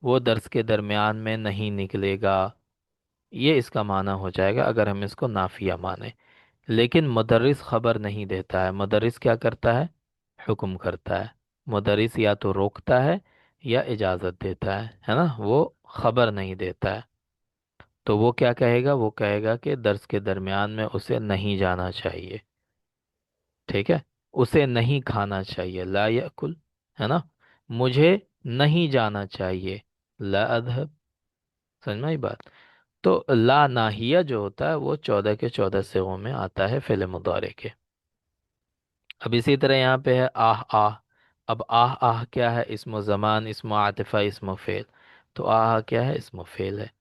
वो दर्स के दरमियान में नहीं निकलेगा। ये इसका माना हो जाएगा अगर हम इसको नाफिया माने। लेकिन मुदर्रिस खबर नहीं देता है, मुदर्रिस क्या करता है? हुक्म करता है। मुदर्रिस या तो रोकता है या इजाज़त देता है ना? वो खबर नहीं देता है। तो वो क्या कहेगा, वो कहेगा कि दर्स के दरमियान में उसे नहीं जाना चाहिए। ठीक है, उसे नहीं खाना चाहिए, ला याकुल, है ना। मुझे नहीं जाना चाहिए, ला अधहब। समझ में आई बात। तो ला नाहिया जो होता है वो 14 के 14 सिगों में आता है फेले मुदारे के। अब इसी तरह यहाँ पे है आह आह। अब आह आह क्या है, इस्मो ज़मान, इस्मो आतिफा, इस्मो फेल। तो आह क्या है, इस्मो फेल है।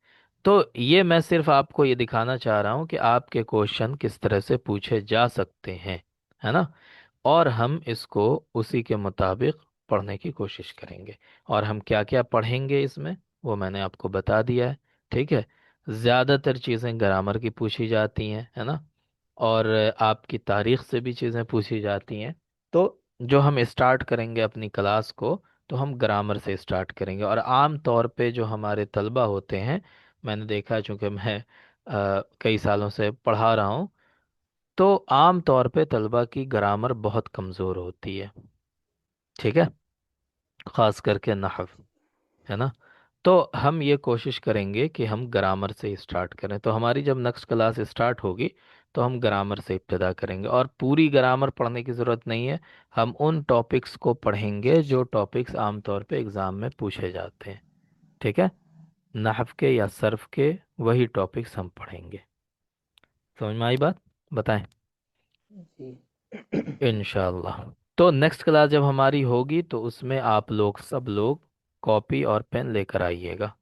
तो ये मैं सिर्फ आपको ये दिखाना चाह रहा हूँ कि आपके क्वेश्चन किस तरह से पूछे जा सकते हैं, है ना। और हम इसको उसी के मुताबिक पढ़ने की कोशिश करेंगे। और हम क्या क्या पढ़ेंगे इसमें, वो मैंने आपको बता दिया है। ठीक है। ज़्यादातर चीज़ें ग्रामर की पूछी जाती हैं, है ना। और आपकी तारीख से भी चीज़ें पूछी जाती हैं। तो जो हम स्टार्ट करेंगे अपनी क्लास को, तो हम ग्रामर से स्टार्ट करेंगे। और आम तौर पे जो हमारे तलबा होते हैं, मैंने देखा है, चूंकि मैं कई सालों से पढ़ा रहा हूँ, तो आम तौर पे तलबा की ग्रामर बहुत कमज़ोर होती है। ठीक है, ख़ास करके नहव, है ना। तो हम ये कोशिश करेंगे कि हम ग्रामर से स्टार्ट करें। तो हमारी जब नेक्स्ट क्लास स्टार्ट होगी तो हम ग्रामर से इब्तदा करेंगे। और पूरी ग्रामर पढ़ने की ज़रूरत नहीं है, हम उन टॉपिक्स को पढ़ेंगे जो टॉपिक्स आमतौर पे एग्ज़ाम में पूछे जाते हैं। ठीक है, नहव के या सर्फ के वही टॉपिक्स हम पढ़ेंगे। समझ में आई बात, बताएं। जी। इंशाल्लाह। तो नेक्स्ट क्लास जब हमारी होगी तो उसमें आप लोग सब लोग कॉपी और पेन लेकर आइएगा।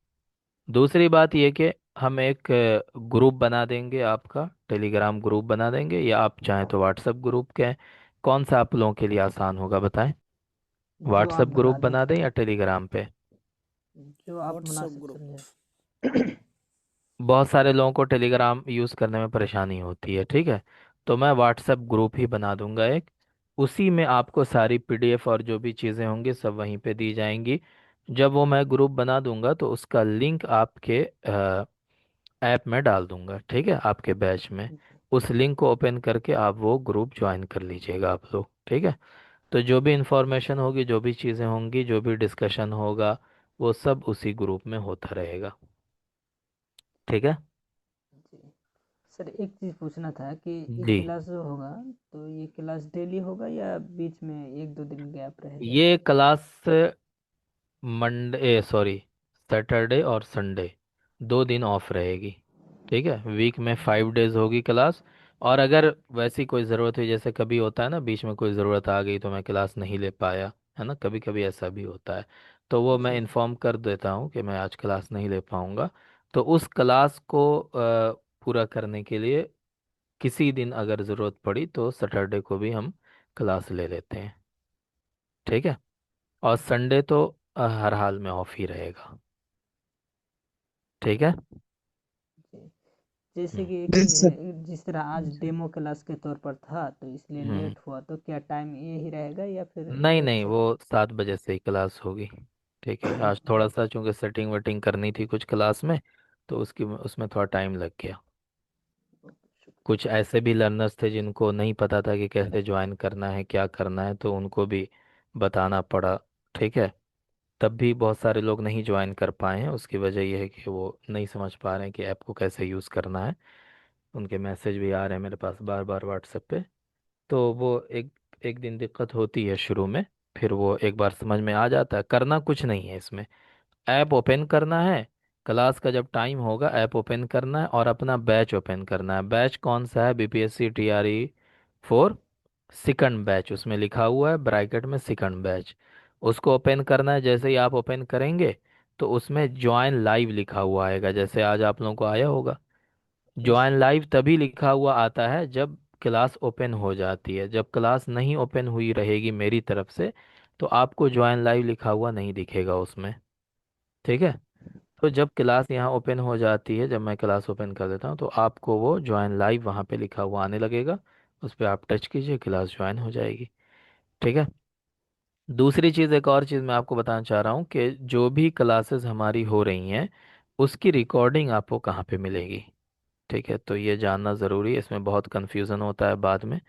दूसरी बात यह कि हम एक ग्रुप बना देंगे, आपका टेलीग्राम ग्रुप बना देंगे, या आप चाहें तो व्हाट्सएप ग्रुप के। कौन सा आप लोगों के लिए आसान होगा, बताएं। जो आप व्हाट्सएप बना ग्रुप दें, बना दें या टेलीग्राम पे। जो आप व्हाट्सएप मुनासिब ग्रुप। समझे। बहुत सारे लोगों को टेलीग्राम यूज़ करने में परेशानी होती है, ठीक है। तो मैं व्हाट्सएप ग्रुप ही बना दूंगा एक। उसी में आपको सारी पीडीएफ और जो भी चीज़ें होंगी सब वहीं पे दी जाएंगी। जब वो मैं ग्रुप बना दूंगा तो उसका लिंक आपके ऐप में डाल दूंगा, ठीक है, आपके बैच में। उस लिंक को ओपन करके आप वो ग्रुप ज्वाइन कर लीजिएगा आप लोग, ठीक है। तो जो भी इंफॉर्मेशन होगी, जो भी चीज़ें होंगी, जो भी डिस्कशन होगा, वो सब उसी ग्रुप में होता रहेगा। ठीक है जी। सर एक चीज़ पूछना था कि ये जी। क्लास जो होगा, तो ये क्लास डेली होगा या बीच में एक दो दिन गैप रहेगा। ये क्लास मंडे, सॉरी, सैटरडे और संडे 2 दिन ऑफ रहेगी। ठीक है, वीक में 5 डेज होगी क्लास। और अगर वैसी कोई ज़रूरत हुई, जैसे कभी होता है ना, बीच में कोई ज़रूरत आ गई तो मैं क्लास नहीं ले पाया, है ना, कभी कभी ऐसा भी होता है, तो वो मैं जी। इन्फॉर्म कर देता हूँ कि मैं आज क्लास नहीं ले पाऊँगा। तो उस क्लास को पूरा करने के लिए किसी दिन अगर ज़रूरत पड़ी तो सैटरडे को भी हम क्लास ले लेते हैं। ठीक है, और संडे तो हर हाल में ऑफ ही रहेगा। ठीक है। जी। जैसे हम्म कि एक जी चीज़ सर। है, जिस तरह आज डेमो क्लास के तौर पर था तो इसलिए हम्म। लेट हुआ, तो क्या टाइम यही रहेगा या फिर नहीं लेट नहीं, से। वो 7 बजे से ही क्लास होगी। ठीक है, आज थोड़ा सा चूंकि सेटिंग वेटिंग करनी थी कुछ क्लास में, तो उसकी उसमें थोड़ा टाइम लग गया। शुक्रिया। कुछ ऐसे भी लर्नर्स थे जिनको नहीं पता था कि कैसे ज्वाइन करना है, क्या करना है, तो उनको भी बताना पड़ा। ठीक है, तब भी बहुत सारे लोग नहीं ज्वाइन कर पाए हैं। उसकी वजह यह है कि वो नहीं समझ पा रहे हैं कि ऐप को कैसे यूज़ करना है। उनके मैसेज भी आ रहे हैं मेरे पास बार बार व्हाट्सएप पे। तो वो एक एक दिन दिक्कत होती है शुरू में, फिर वो एक बार समझ में आ जाता है। करना कुछ नहीं है इसमें, ऐप ओपन करना है, क्लास का जब टाइम होगा ऐप ओपन करना है और अपना बैच ओपन करना है। बैच कौन सा है, बीपीएससी टीआरई 4 सेकंड बैच, उसमें लिखा हुआ है ब्रैकेट में सेकंड बैच। उसको ओपन करना है। जैसे ही आप ओपन करेंगे तो उसमें ज्वाइन लाइव लिखा हुआ आएगा, जैसे आज आप लोगों को आया होगा। जी। ज्वाइन लाइव तभी लिखा हुआ आता है जब क्लास ओपन हो जाती है। जब क्लास नहीं ओपन हुई रहेगी मेरी तरफ से, तो आपको ज्वाइन लाइव लिखा हुआ नहीं दिखेगा उसमें। ठीक है, तो जब क्लास यहाँ ओपन हो जाती है, जब मैं क्लास ओपन कर देता हूँ, तो आपको वो ज्वाइन लाइव वहाँ पे लिखा हुआ आने लगेगा। उस पर आप टच कीजिए, क्लास ज्वाइन हो जाएगी। ठीक है। दूसरी चीज़, एक और चीज़ मैं आपको बताना चाह रहा हूँ कि जो भी क्लासेस हमारी हो रही हैं उसकी रिकॉर्डिंग आपको कहाँ पे मिलेगी। ठीक है, तो ये जानना ज़रूरी है, इसमें बहुत कन्फ्यूज़न होता है बाद में,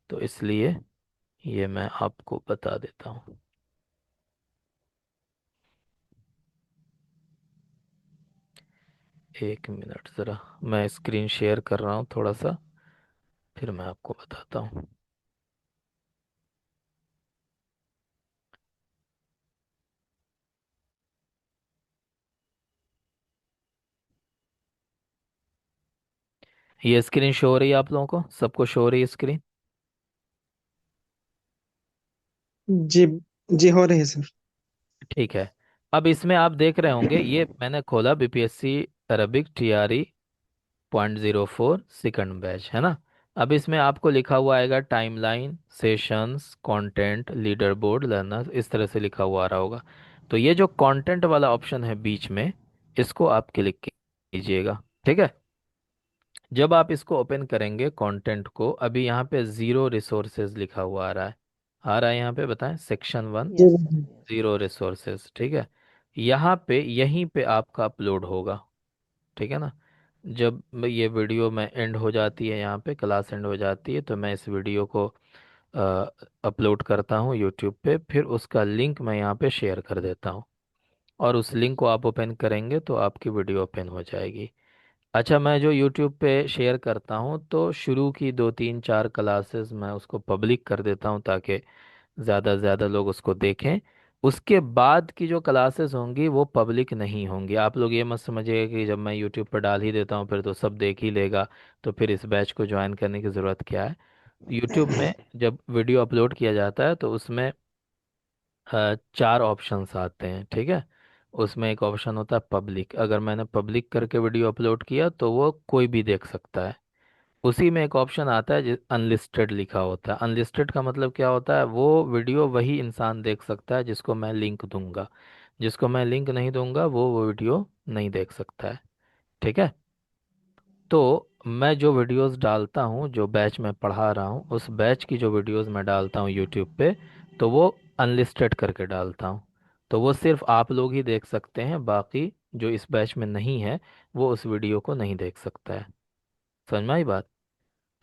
तो इसलिए ये मैं आपको बता देता हूँ। एक मिनट ज़रा, मैं स्क्रीन शेयर कर रहा हूँ थोड़ा सा, फिर मैं आपको बताता हूँ। ये स्क्रीन शो हो रही है आप लोगों को, सबको शो हो रही है स्क्रीन? जी। जी हो रही है सर। ठीक है। अब इसमें आप देख रहे होंगे, ये मैंने खोला BPSC Arabic TRE 0.04 second batch, है ना। अब इसमें आपको लिखा हुआ आएगा timeline, sessions, content, leader board, learners, इस तरह से लिखा हुआ आ रहा होगा। तो ये जो कंटेंट वाला ऑप्शन है बीच में, इसको आप क्लिक कीजिएगा। ठीक है। जब आप इसको ओपन करेंगे कंटेंट को, अभी यहाँ पे जीरो रिसोर्सेज लिखा हुआ आ रहा है यहाँ पे, बताएं, सेक्शन 1, जी यस सर, जी। यस। Zero resources. ठीक है। यहाँ पे यहीं पे आपका अपलोड होगा। ठीक है ना। जब ये वीडियो में एंड हो जाती है, यहाँ पे क्लास एंड हो जाती है, तो मैं इस वीडियो को अपलोड करता हूँ यूट्यूब पे, फिर उसका लिंक मैं यहाँ पे शेयर कर देता हूँ, और उस लिंक को आप ओपन करेंगे तो आपकी वीडियो ओपन हो जाएगी। अच्छा, मैं जो यूट्यूब पे शेयर करता हूँ, तो शुरू की 2 3 4 क्लासेस मैं उसको पब्लिक कर देता हूँ, ताकि ज़्यादा से ज़्यादा लोग उसको देखें। उसके बाद की जो क्लासेस होंगी वो पब्लिक नहीं होंगी। आप लोग ये मत समझिएगा कि जब मैं यूट्यूब पर डाल ही देता हूँ फिर तो सब देख ही लेगा, तो फिर इस बैच को ज्वाइन करने की ज़रूरत क्या है। यूट्यूब में जब वीडियो अपलोड किया जाता है तो उसमें 4 ऑप्शंस आते हैं। ठीक है। उसमें एक ऑप्शन होता है पब्लिक। अगर मैंने पब्लिक करके वीडियो अपलोड किया तो वो कोई भी देख सकता है। उसी में एक ऑप्शन आता है जिस अनलिस्टेड लिखा होता है। अनलिस्टेड का मतलब क्या होता है, वो वीडियो वही इंसान देख सकता है जिसको मैं लिंक दूंगा। जिसको मैं लिंक नहीं दूंगा वो वीडियो नहीं देख सकता है। ठीक है। तो मैं जो वीडियोस डालता हूँ, जो बैच में पढ़ा रहा हूँ, उस बैच की जो वीडियोस मैं डालता हूँ यूट्यूब पे, तो वो अनलिस्टेड करके डालता हूँ। तो वो सिर्फ आप लोग ही देख सकते हैं, बाकी जो इस बैच में नहीं है वो उस वीडियो को नहीं देख सकता है। समझ में आई बात?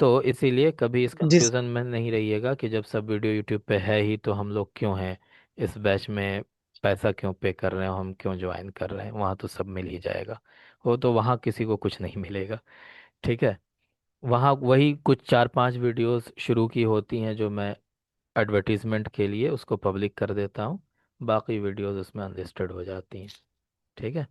तो इसीलिए कभी इस जी कंफ्यूजन में नहीं रहिएगा कि जब सब वीडियो यूट्यूब पे है ही तो हम लोग क्यों हैं इस बैच में, पैसा क्यों पे कर रहे हैं, हम क्यों ज्वाइन कर रहे हैं, वहाँ तो सब मिल ही जाएगा। वो तो वहाँ किसी को कुछ नहीं मिलेगा। ठीक है। वहाँ वही कुछ 4 5 वीडियोस शुरू की होती हैं जो मैं एडवर्टीजमेंट के लिए उसको पब्लिक कर देता हूँ, बाकी वीडियोस उसमें अनलिस्टेड हो जाती हैं। ठीक है।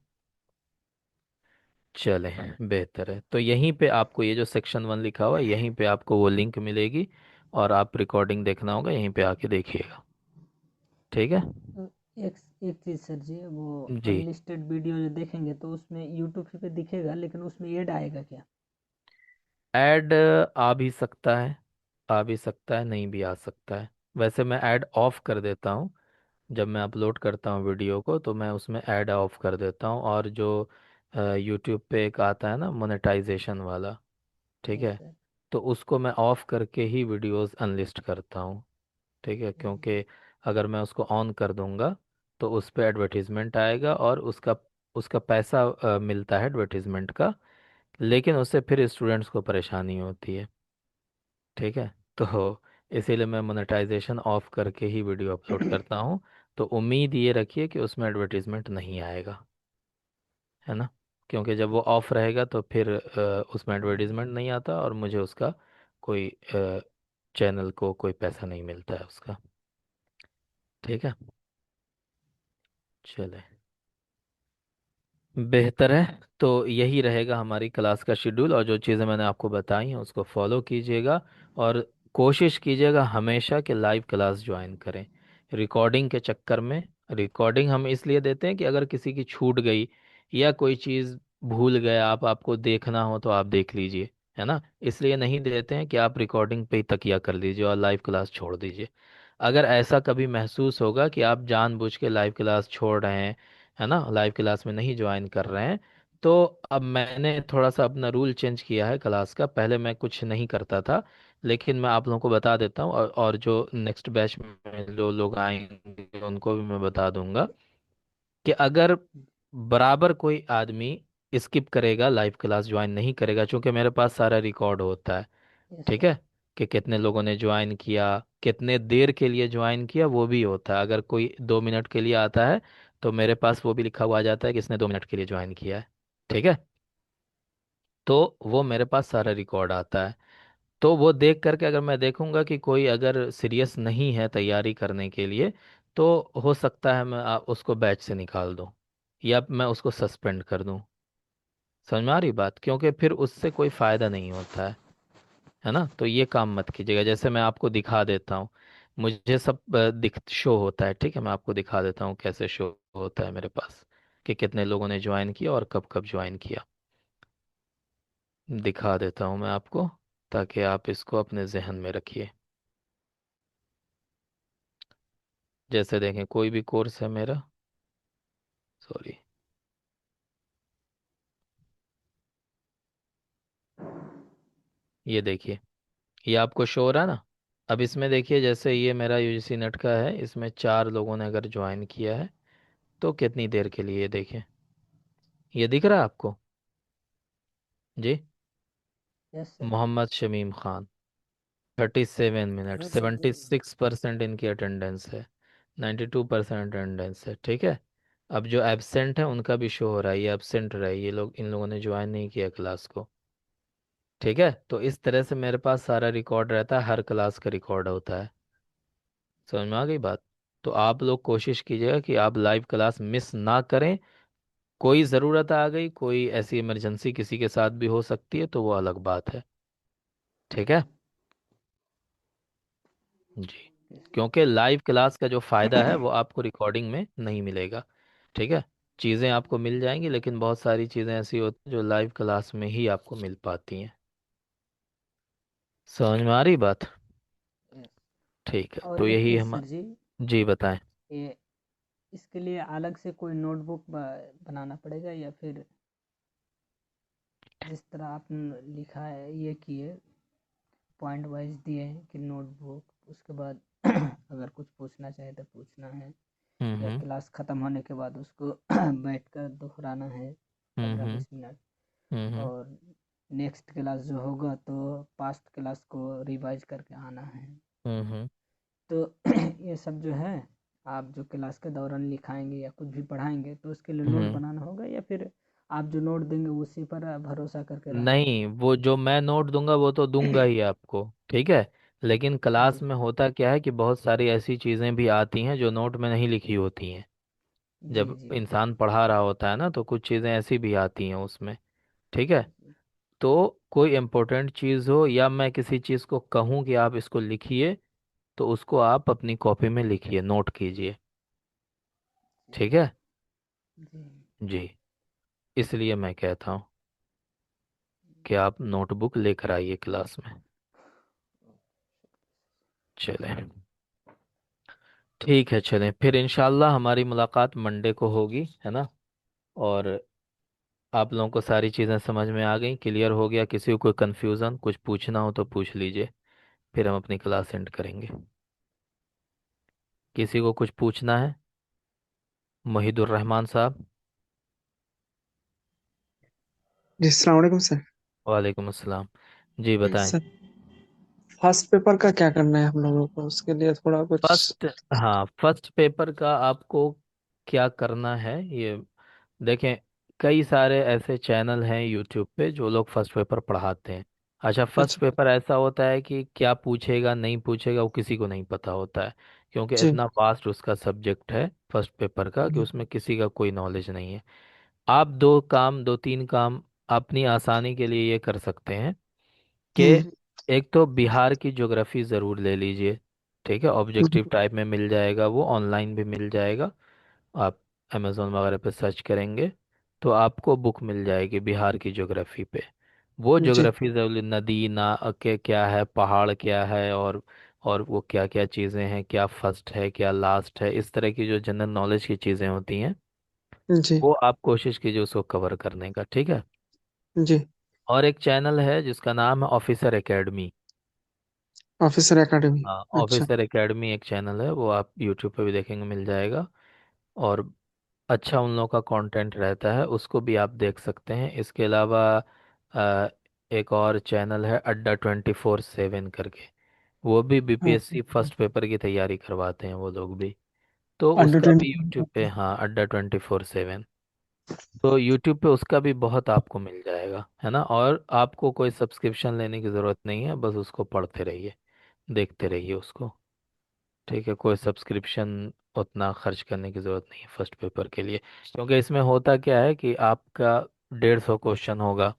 चले, बेहतर है। तो यहीं पे आपको ये जो सेक्शन 1 लिखा हुआ है, यहीं पे आपको वो लिंक मिलेगी, और आप रिकॉर्डिंग देखना होगा, यहीं पे आके देखिएगा। ठीक है। तो एक एक चीज़ सर जी, वो जी। अनलिस्टेड वीडियो जो देखेंगे तो उसमें यूट्यूब पे दिखेगा, लेकिन उसमें ऐड आएगा क्या? ऐड आ भी सकता है, आ भी सकता है, नहीं भी आ सकता है। वैसे मैं ऐड ऑफ कर देता हूँ। जब मैं अपलोड करता हूँ वीडियो को तो मैं उसमें ऐड ऑफ कर देता हूँ, और जो यूट्यूब पे एक आता है ना मोनेटाइजेशन वाला, ठीक यस है, सर। तो उसको मैं ऑफ करके ही वीडियोस अनलिस्ट करता हूँ। ठीक है। क्योंकि अगर मैं उसको ऑन कर दूंगा तो उस पे एडवर्टीजमेंट आएगा, और उसका उसका पैसा मिलता है एडवर्टीजमेंट का, लेकिन उससे फिर स्टूडेंट्स को परेशानी होती है। ठीक है। तो इसीलिए मैं मोनेटाइजेशन ऑफ करके ही वीडियो अपलोड करता हूँ। तो उम्मीद ये रखिए कि उसमें एडवर्टीजमेंट नहीं आएगा, है ना। क्योंकि जब वो ऑफ रहेगा तो फिर उसमें एडवर्टीजमेंट नहीं आता, और मुझे उसका कोई चैनल को कोई पैसा नहीं मिलता है उसका। ठीक है। चले, बेहतर है। तो यही रहेगा हमारी क्लास का शेड्यूल, और जो चीज़ें मैंने आपको बताई हैं उसको फॉलो कीजिएगा, और कोशिश कीजिएगा हमेशा कि लाइव क्लास ज्वाइन करें। रिकॉर्डिंग के चक्कर में, रिकॉर्डिंग हम इसलिए देते हैं कि अगर किसी की छूट गई या कोई चीज़ भूल गए आप, आपको देखना हो तो आप देख लीजिए, है ना। इसलिए नहीं देते हैं कि आप रिकॉर्डिंग पे ही तकिया कर लीजिए और लाइव क्लास छोड़ दीजिए। अगर ऐसा कभी महसूस होगा कि आप जानबूझ के लाइव क्लास छोड़ रहे हैं, है ना, लाइव क्लास में नहीं ज्वाइन कर रहे हैं, तो अब मैंने थोड़ा सा अपना रूल चेंज किया है क्लास का। पहले मैं कुछ नहीं करता था, लेकिन मैं आप लोगों को बता देता हूँ, और जो नेक्स्ट बैच में जो लोग आएंगे उनको भी मैं बता दूंगा कि अगर बराबर कोई आदमी स्किप करेगा, लाइव क्लास ज्वाइन नहीं करेगा, क्योंकि मेरे पास सारा रिकॉर्ड होता है। यस ठीक सर। है। कि कितने लोगों ने ज्वाइन किया, कितने देर के लिए ज्वाइन किया, वो भी होता है। अगर कोई 2 मिनट के लिए आता है तो मेरे पास वो भी लिखा हुआ आ जाता है कि इसने 2 मिनट के लिए ज्वाइन किया है। ठीक है। तो वो मेरे पास सारा रिकॉर्ड आता है। तो वो देख करके अगर मैं देखूंगा कि कोई अगर सीरियस नहीं है तैयारी करने के लिए, तो हो सकता है मैं उसको बैच से निकाल दूं या मैं उसको सस्पेंड कर दूं। समझ में आ रही बात? क्योंकि फिर उससे कोई फायदा नहीं होता है ना। तो ये काम मत कीजिएगा। जैसे मैं आपको दिखा देता हूँ, मुझे सब दिख शो होता है, ठीक है। मैं आपको दिखा देता हूँ कैसे शो होता है मेरे पास, कि कितने लोगों ने ज्वाइन किया और कब कब ज्वाइन किया। दिखा देता हूँ मैं आपको, ताकि आप इसको अपने जहन में रखिए। जैसे देखें, कोई भी कोर्स है मेरा, सॉरी, ये देखिए, ये आपको शो हो रहा है ना। अब इसमें देखिए, जैसे ये मेरा यूजीसी नेट का है, इसमें 4 लोगों ने अगर ज्वाइन किया है तो कितनी देर के लिए, ये देखिए, ये दिख रहा है आपको जी। Yes sir. Mohammed Shamim Khan, 37 minute, yes sir. 76% इनकी अटेंडेंस है, 92% अटेंडेंस है, ठीक है। अब जो एब्सेंट है उनका भी शो हो रहा है, ये एब्सेंट रहा है, ये लोग, इन लोगों ने ज्वाइन नहीं किया क्लास को, ठीक है। तो इस तरह से मेरे पास सारा रिकॉर्ड रहता है, हर क्लास का रिकॉर्ड होता है। समझ में आ गई बात? तो आप लोग कोशिश कीजिएगा कि आप लाइव क्लास मिस ना करें। कोई ज़रूरत आ गई, कोई ऐसी इमरजेंसी किसी के साथ भी हो सकती है, तो वो अलग बात है, ठीक है जी। क्योंकि लाइव क्लास का जो फ़ायदा है वो आपको रिकॉर्डिंग में नहीं मिलेगा, ठीक है। चीज़ें आपको मिल जाएंगी, लेकिन बहुत सारी चीज़ें ऐसी होती हैं जो लाइव क्लास में ही आपको मिल पाती हैं। समझ में आ रही बात? यस। ठीक है, और तो एक यही चीज़ हम। सर जी, जी बताएं। ये इसके लिए अलग से कोई नोटबुक बनाना पड़ेगा, या फिर जिस तरह आपने लिखा है ये किए, पॉइंट वाइज दिए हैं कि नोटबुक, उसके बाद अगर कुछ पूछना चाहे तो पूछना है, या हम्म। क्लास ख़त्म होने के बाद उसको बैठकर दोहराना है हम्म। पंद्रह हम्म। बीस मिनट हम्म। और नेक्स्ट क्लास जो होगा तो पास्ट क्लास को रिवाइज करके आना है। हम्म। तो ये सब जो है, आप जो क्लास के दौरान लिखाएंगे या कुछ भी पढ़ाएंगे तो उसके लिए नोट हम्म। बनाना होगा, या फिर आप जो नोट देंगे उसी पर भरोसा करके रहना नहीं, होगा। वो जो मैं नोट दूंगा वो तो दूंगा ही आपको, ठीक है। लेकिन क्लास जी में होता क्या है कि बहुत सारी ऐसी चीज़ें भी आती हैं जो नोट में नहीं लिखी होती हैं। जी जब जी इंसान पढ़ा रहा होता है ना, तो कुछ चीज़ें ऐसी भी आती हैं उसमें, ठीक है। जी तो कोई इम्पोर्टेंट चीज़ हो या मैं किसी चीज़ को कहूँ कि आप इसको लिखिए, तो उसको आप अपनी कॉपी में लिखिए, नोट कीजिए, ठीक है जी। जी। इसलिए मैं कहता हूँ कि आप नोटबुक लेकर आइए क्लास में। चलें, ठीक है, चलें फिर इंशाल्लाह हमारी मुलाकात मंडे को होगी, है ना। और आप लोगों को सारी चीज़ें समझ में आ गई, क्लियर हो गया? किसी को कोई कन्फ्यूज़न, कुछ पूछना हो तो पूछ लीजिए, फिर हम अपनी क्लास एंड करेंगे। किसी को कुछ पूछना है? मोहिदुर रहमान साहब। जी अस्सलाम वालेकुम सर। वालेकुम अस्सलाम। जी बताएं। सर फर्स्ट पेपर का क्या करना है हम लोगों को, उसके लिए थोड़ा कुछ। फर्स्ट, हाँ, फर्स्ट पेपर का आपको क्या करना है, ये देखें। कई सारे ऐसे चैनल हैं यूट्यूब पे जो लोग फर्स्ट पेपर पढ़ाते हैं। अच्छा, फर्स्ट अच्छा। पेपर ऐसा होता है कि क्या पूछेगा नहीं पूछेगा वो किसी को नहीं पता होता है, क्योंकि जी। इतना वास्ट उसका सब्जेक्ट है फर्स्ट पेपर का, कि हम्म। उसमें किसी का कोई नॉलेज नहीं है। आप दो काम, दो तीन काम अपनी आसानी के लिए ये कर सकते हैं कि हम्म। एक तो बिहार की ज्योग्राफी ज़रूर ले लीजिए, ठीक है। ऑब्जेक्टिव टाइप में मिल जाएगा, वो ऑनलाइन भी मिल जाएगा। आप अमेज़ोन वगैरह पे सर्च करेंगे तो आपको बुक मिल जाएगी बिहार की ज्योग्राफी पे। वो जी ज्योग्राफी ज़रूर, नदी ना के क्या है, पहाड़ क्या है, और वो क्या क्या चीज़ें हैं, क्या फर्स्ट है क्या लास्ट है, इस तरह की जो जनरल नॉलेज की चीज़ें होती हैं, जी वो आप कोशिश कीजिए उसको कवर करने का, ठीक है। जी। और एक चैनल है जिसका नाम है ऑफिसर एकेडमी। Officer academy. हाँ, अच्छा। ऑफिसर एकेडमी एक चैनल है, वो आप यूट्यूब पे भी देखेंगे, मिल जाएगा। और अच्छा उन लोगों का कंटेंट रहता है, उसको भी आप देख सकते हैं। इसके अलावा अ, एक और चैनल है अड्डा 24/7 करके, वो भी हाँ। बीपीएससी फर्स्ट पेपर की तैयारी करवाते हैं वो लोग भी। तो अंडर उसका भी 20। यूट्यूब पे, हाँ, अड्डा 24/7। तो यूट्यूब पे उसका भी बहुत आपको मिल जाएगा, है ना। और आपको कोई सब्सक्रिप्शन लेने की ज़रूरत नहीं है, बस उसको पढ़ते रहिए, देखते रहिए उसको। ठीक है, कोई सब्सक्रिप्शन उतना खर्च करने की ज़रूरत नहीं है फर्स्ट पेपर के लिए, क्योंकि इसमें होता क्या है कि आपका 150 क्वेश्चन होगा।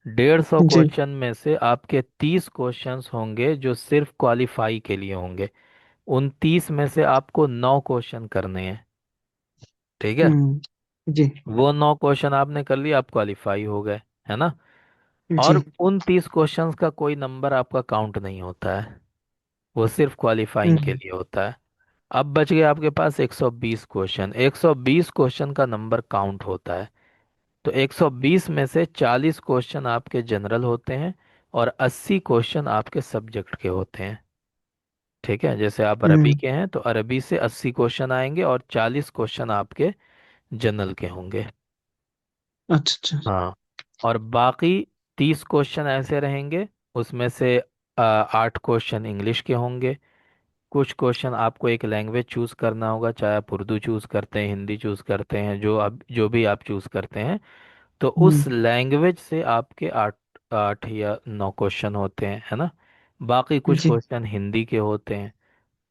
150 जी। क्वेश्चन में से आपके 30 क्वेश्चंस होंगे जो सिर्फ क्वालिफाई के लिए होंगे। उन 30 में से आपको 9 क्वेश्चन करने हैं। ठीक है। जी। वो 9 क्वेश्चन आपने कर लिए, आप क्वालिफाई हो गए, है ना। और जी। उन 30 क्वेश्चंस का कोई नंबर आपका काउंट नहीं होता है, वो सिर्फ क्वालिफाइंग के हम्म। लिए होता है। अब बच गए आपके पास 120 क्वेश्चन। 120 क्वेश्चन का नंबर काउंट होता है। तो 120 में से 40 क्वेश्चन आपके जनरल होते हैं और 80 क्वेश्चन आपके सब्जेक्ट के होते हैं। ठीक है, जैसे आप अरबी हम्म। के हैं तो अरबी से 80 क्वेश्चन आएंगे और 40 क्वेश्चन आपके जनरल के होंगे। अच्छा अच्छा। हाँ। और बाकी 30 क्वेश्चन ऐसे रहेंगे, उसमें से 8 क्वेश्चन इंग्लिश के होंगे। कुछ क्वेश्चन आपको एक लैंग्वेज चूज करना होगा, चाहे आप उर्दू चूज करते हैं, हिंदी चूज करते हैं, जो भी आप चूज करते हैं, तो उस हम्म। लैंग्वेज से आपके 8 8 या 9 क्वेश्चन होते हैं, है ना। बाकी कुछ जी। क्वेश्चन हिंदी के होते हैं।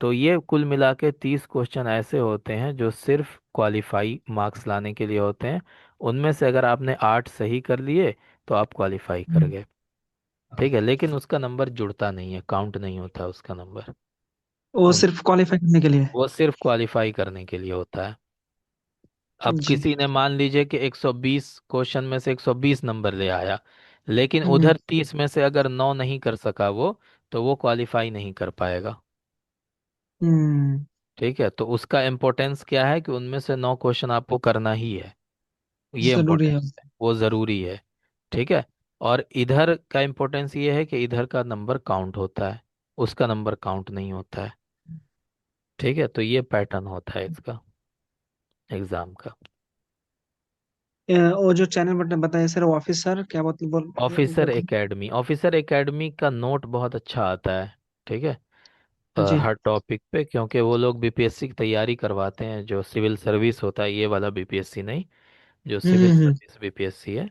तो ये कुल मिला के 30 क्वेश्चन ऐसे होते हैं जो सिर्फ क्वालिफाई मार्क्स लाने के लिए होते हैं। उनमें से अगर आपने 8 सही कर लिए तो आप क्वालिफाई कर हम्म। गए। ठीक है, लेकिन उसका नंबर जुड़ता नहीं है, काउंट नहीं होता उसका नंबर। वो सिर्फ क्वालिफाई करने के लिए। वो सिर्फ क्वालिफाई करने के लिए होता है। अब जी। किसी ने मान लीजिए कि 120 क्वेश्चन में से 120 नंबर ले आया, लेकिन हम्म। उधर 30 में से अगर 9 नहीं कर सका वो, तो वो क्वालिफाई नहीं कर पाएगा। हम्म। ठीक है, तो उसका इम्पोर्टेंस क्या है कि उनमें से 9 क्वेश्चन आपको करना ही है, ये जरूरी है। इम्पोर्टेंस है, वो ज़रूरी है। ठीक है। और इधर का इम्पोर्टेंस ये है कि इधर का नंबर काउंट होता है, उसका नंबर काउंट नहीं होता है। ठीक है, तो ये पैटर्न होता है इसका, एग्जाम का। वो जो चैनल बटन बताया सर, ऑफिसर क्या बोल ऑफिसर क्या? एकेडमी, ऑफिसर एकेडमी का नोट बहुत अच्छा आता है। ठीक है। जी। हर टॉपिक पे, क्योंकि वो लोग बीपीएससी की तैयारी करवाते हैं, जो सिविल सर्विस होता है, ये वाला बीपीएससी नहीं, जो सिविल हम्म। सर्विस बीपीएससी है,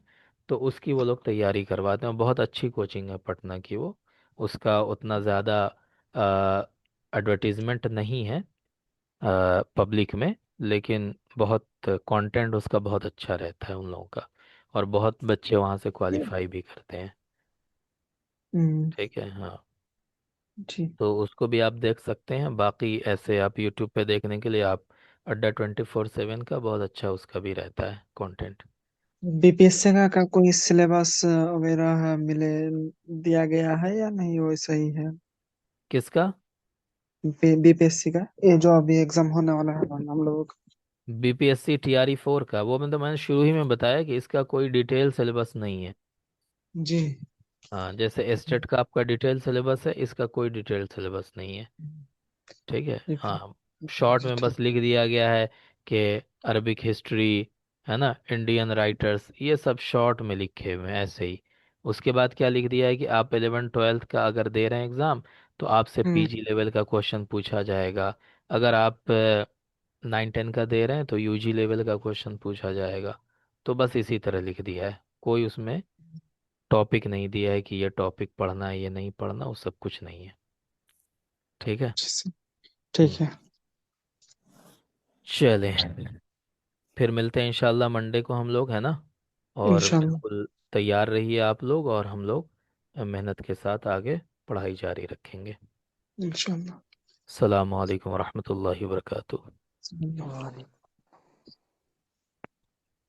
तो उसकी वो लोग तैयारी करवाते हैं। बहुत अच्छी कोचिंग है पटना की वो। उसका उतना ज़्यादा एडवर्टीजमेंट नहीं है पब्लिक में, लेकिन बहुत कंटेंट उसका बहुत अच्छा रहता है उन लोगों का। और बहुत बच्चे वहाँ से क्वालिफाई भी करते हैं। हम्म। ठीक है, हाँ। जी। तो उसको भी आप देख सकते हैं। बाकी ऐसे आप यूट्यूब पे देखने के लिए आप अड्डा 24/7 का बहुत अच्छा उसका भी रहता है कंटेंट। बीपीएससी का कोई सिलेबस वगैरह मिले दिया गया है या नहीं, वैसा ही है? किसका? बीपीएससी का, ये जो अभी एग्जाम होने वाला है हम लोगों का। बीपीएससी टीआरई 4 का, वो मतलब मैंने शुरू ही में बताया कि इसका कोई डिटेल सिलेबस नहीं है। जी। हाँ, जैसे एस्टेट का आपका डिटेल सिलेबस है, इसका कोई डिटेल सिलेबस नहीं है। ठीक है, जी। हाँ। शॉर्ट जी, में ठीक। बस लिख दिया गया है कि अरबिक हिस्ट्री, है ना, इंडियन राइटर्स, ये सब शॉर्ट में लिखे हुए हैं ऐसे ही। उसके बाद क्या लिख दिया है कि आप 11 12 का अगर दे रहे हैं एग्ज़ाम, तो आपसे हम्म। पीजी लेवल का क्वेश्चन पूछा जाएगा। अगर आप 9 10 का दे रहे हैं तो यूजी लेवल का क्वेश्चन पूछा जाएगा। तो बस इसी तरह लिख दिया है, कोई उसमें टॉपिक नहीं दिया है कि ये टॉपिक पढ़ना है, ये नहीं पढ़ना, वो सब कुछ नहीं है। ठीक है। ठीक हम्म। है। चलें, फिर मिलते हैं इंशाल्लाह मंडे को हम लोग, है ना। और इंशाल्लाह। बिल्कुल तैयार रहिए आप लोग, और हम लोग मेहनत के साथ आगे पढ़ाई जारी रखेंगे। इंशाल्लाह। अस्सलामु अलैकुम वरहमतुल्लाहि वबरकातुहू। इंशाल्लाह।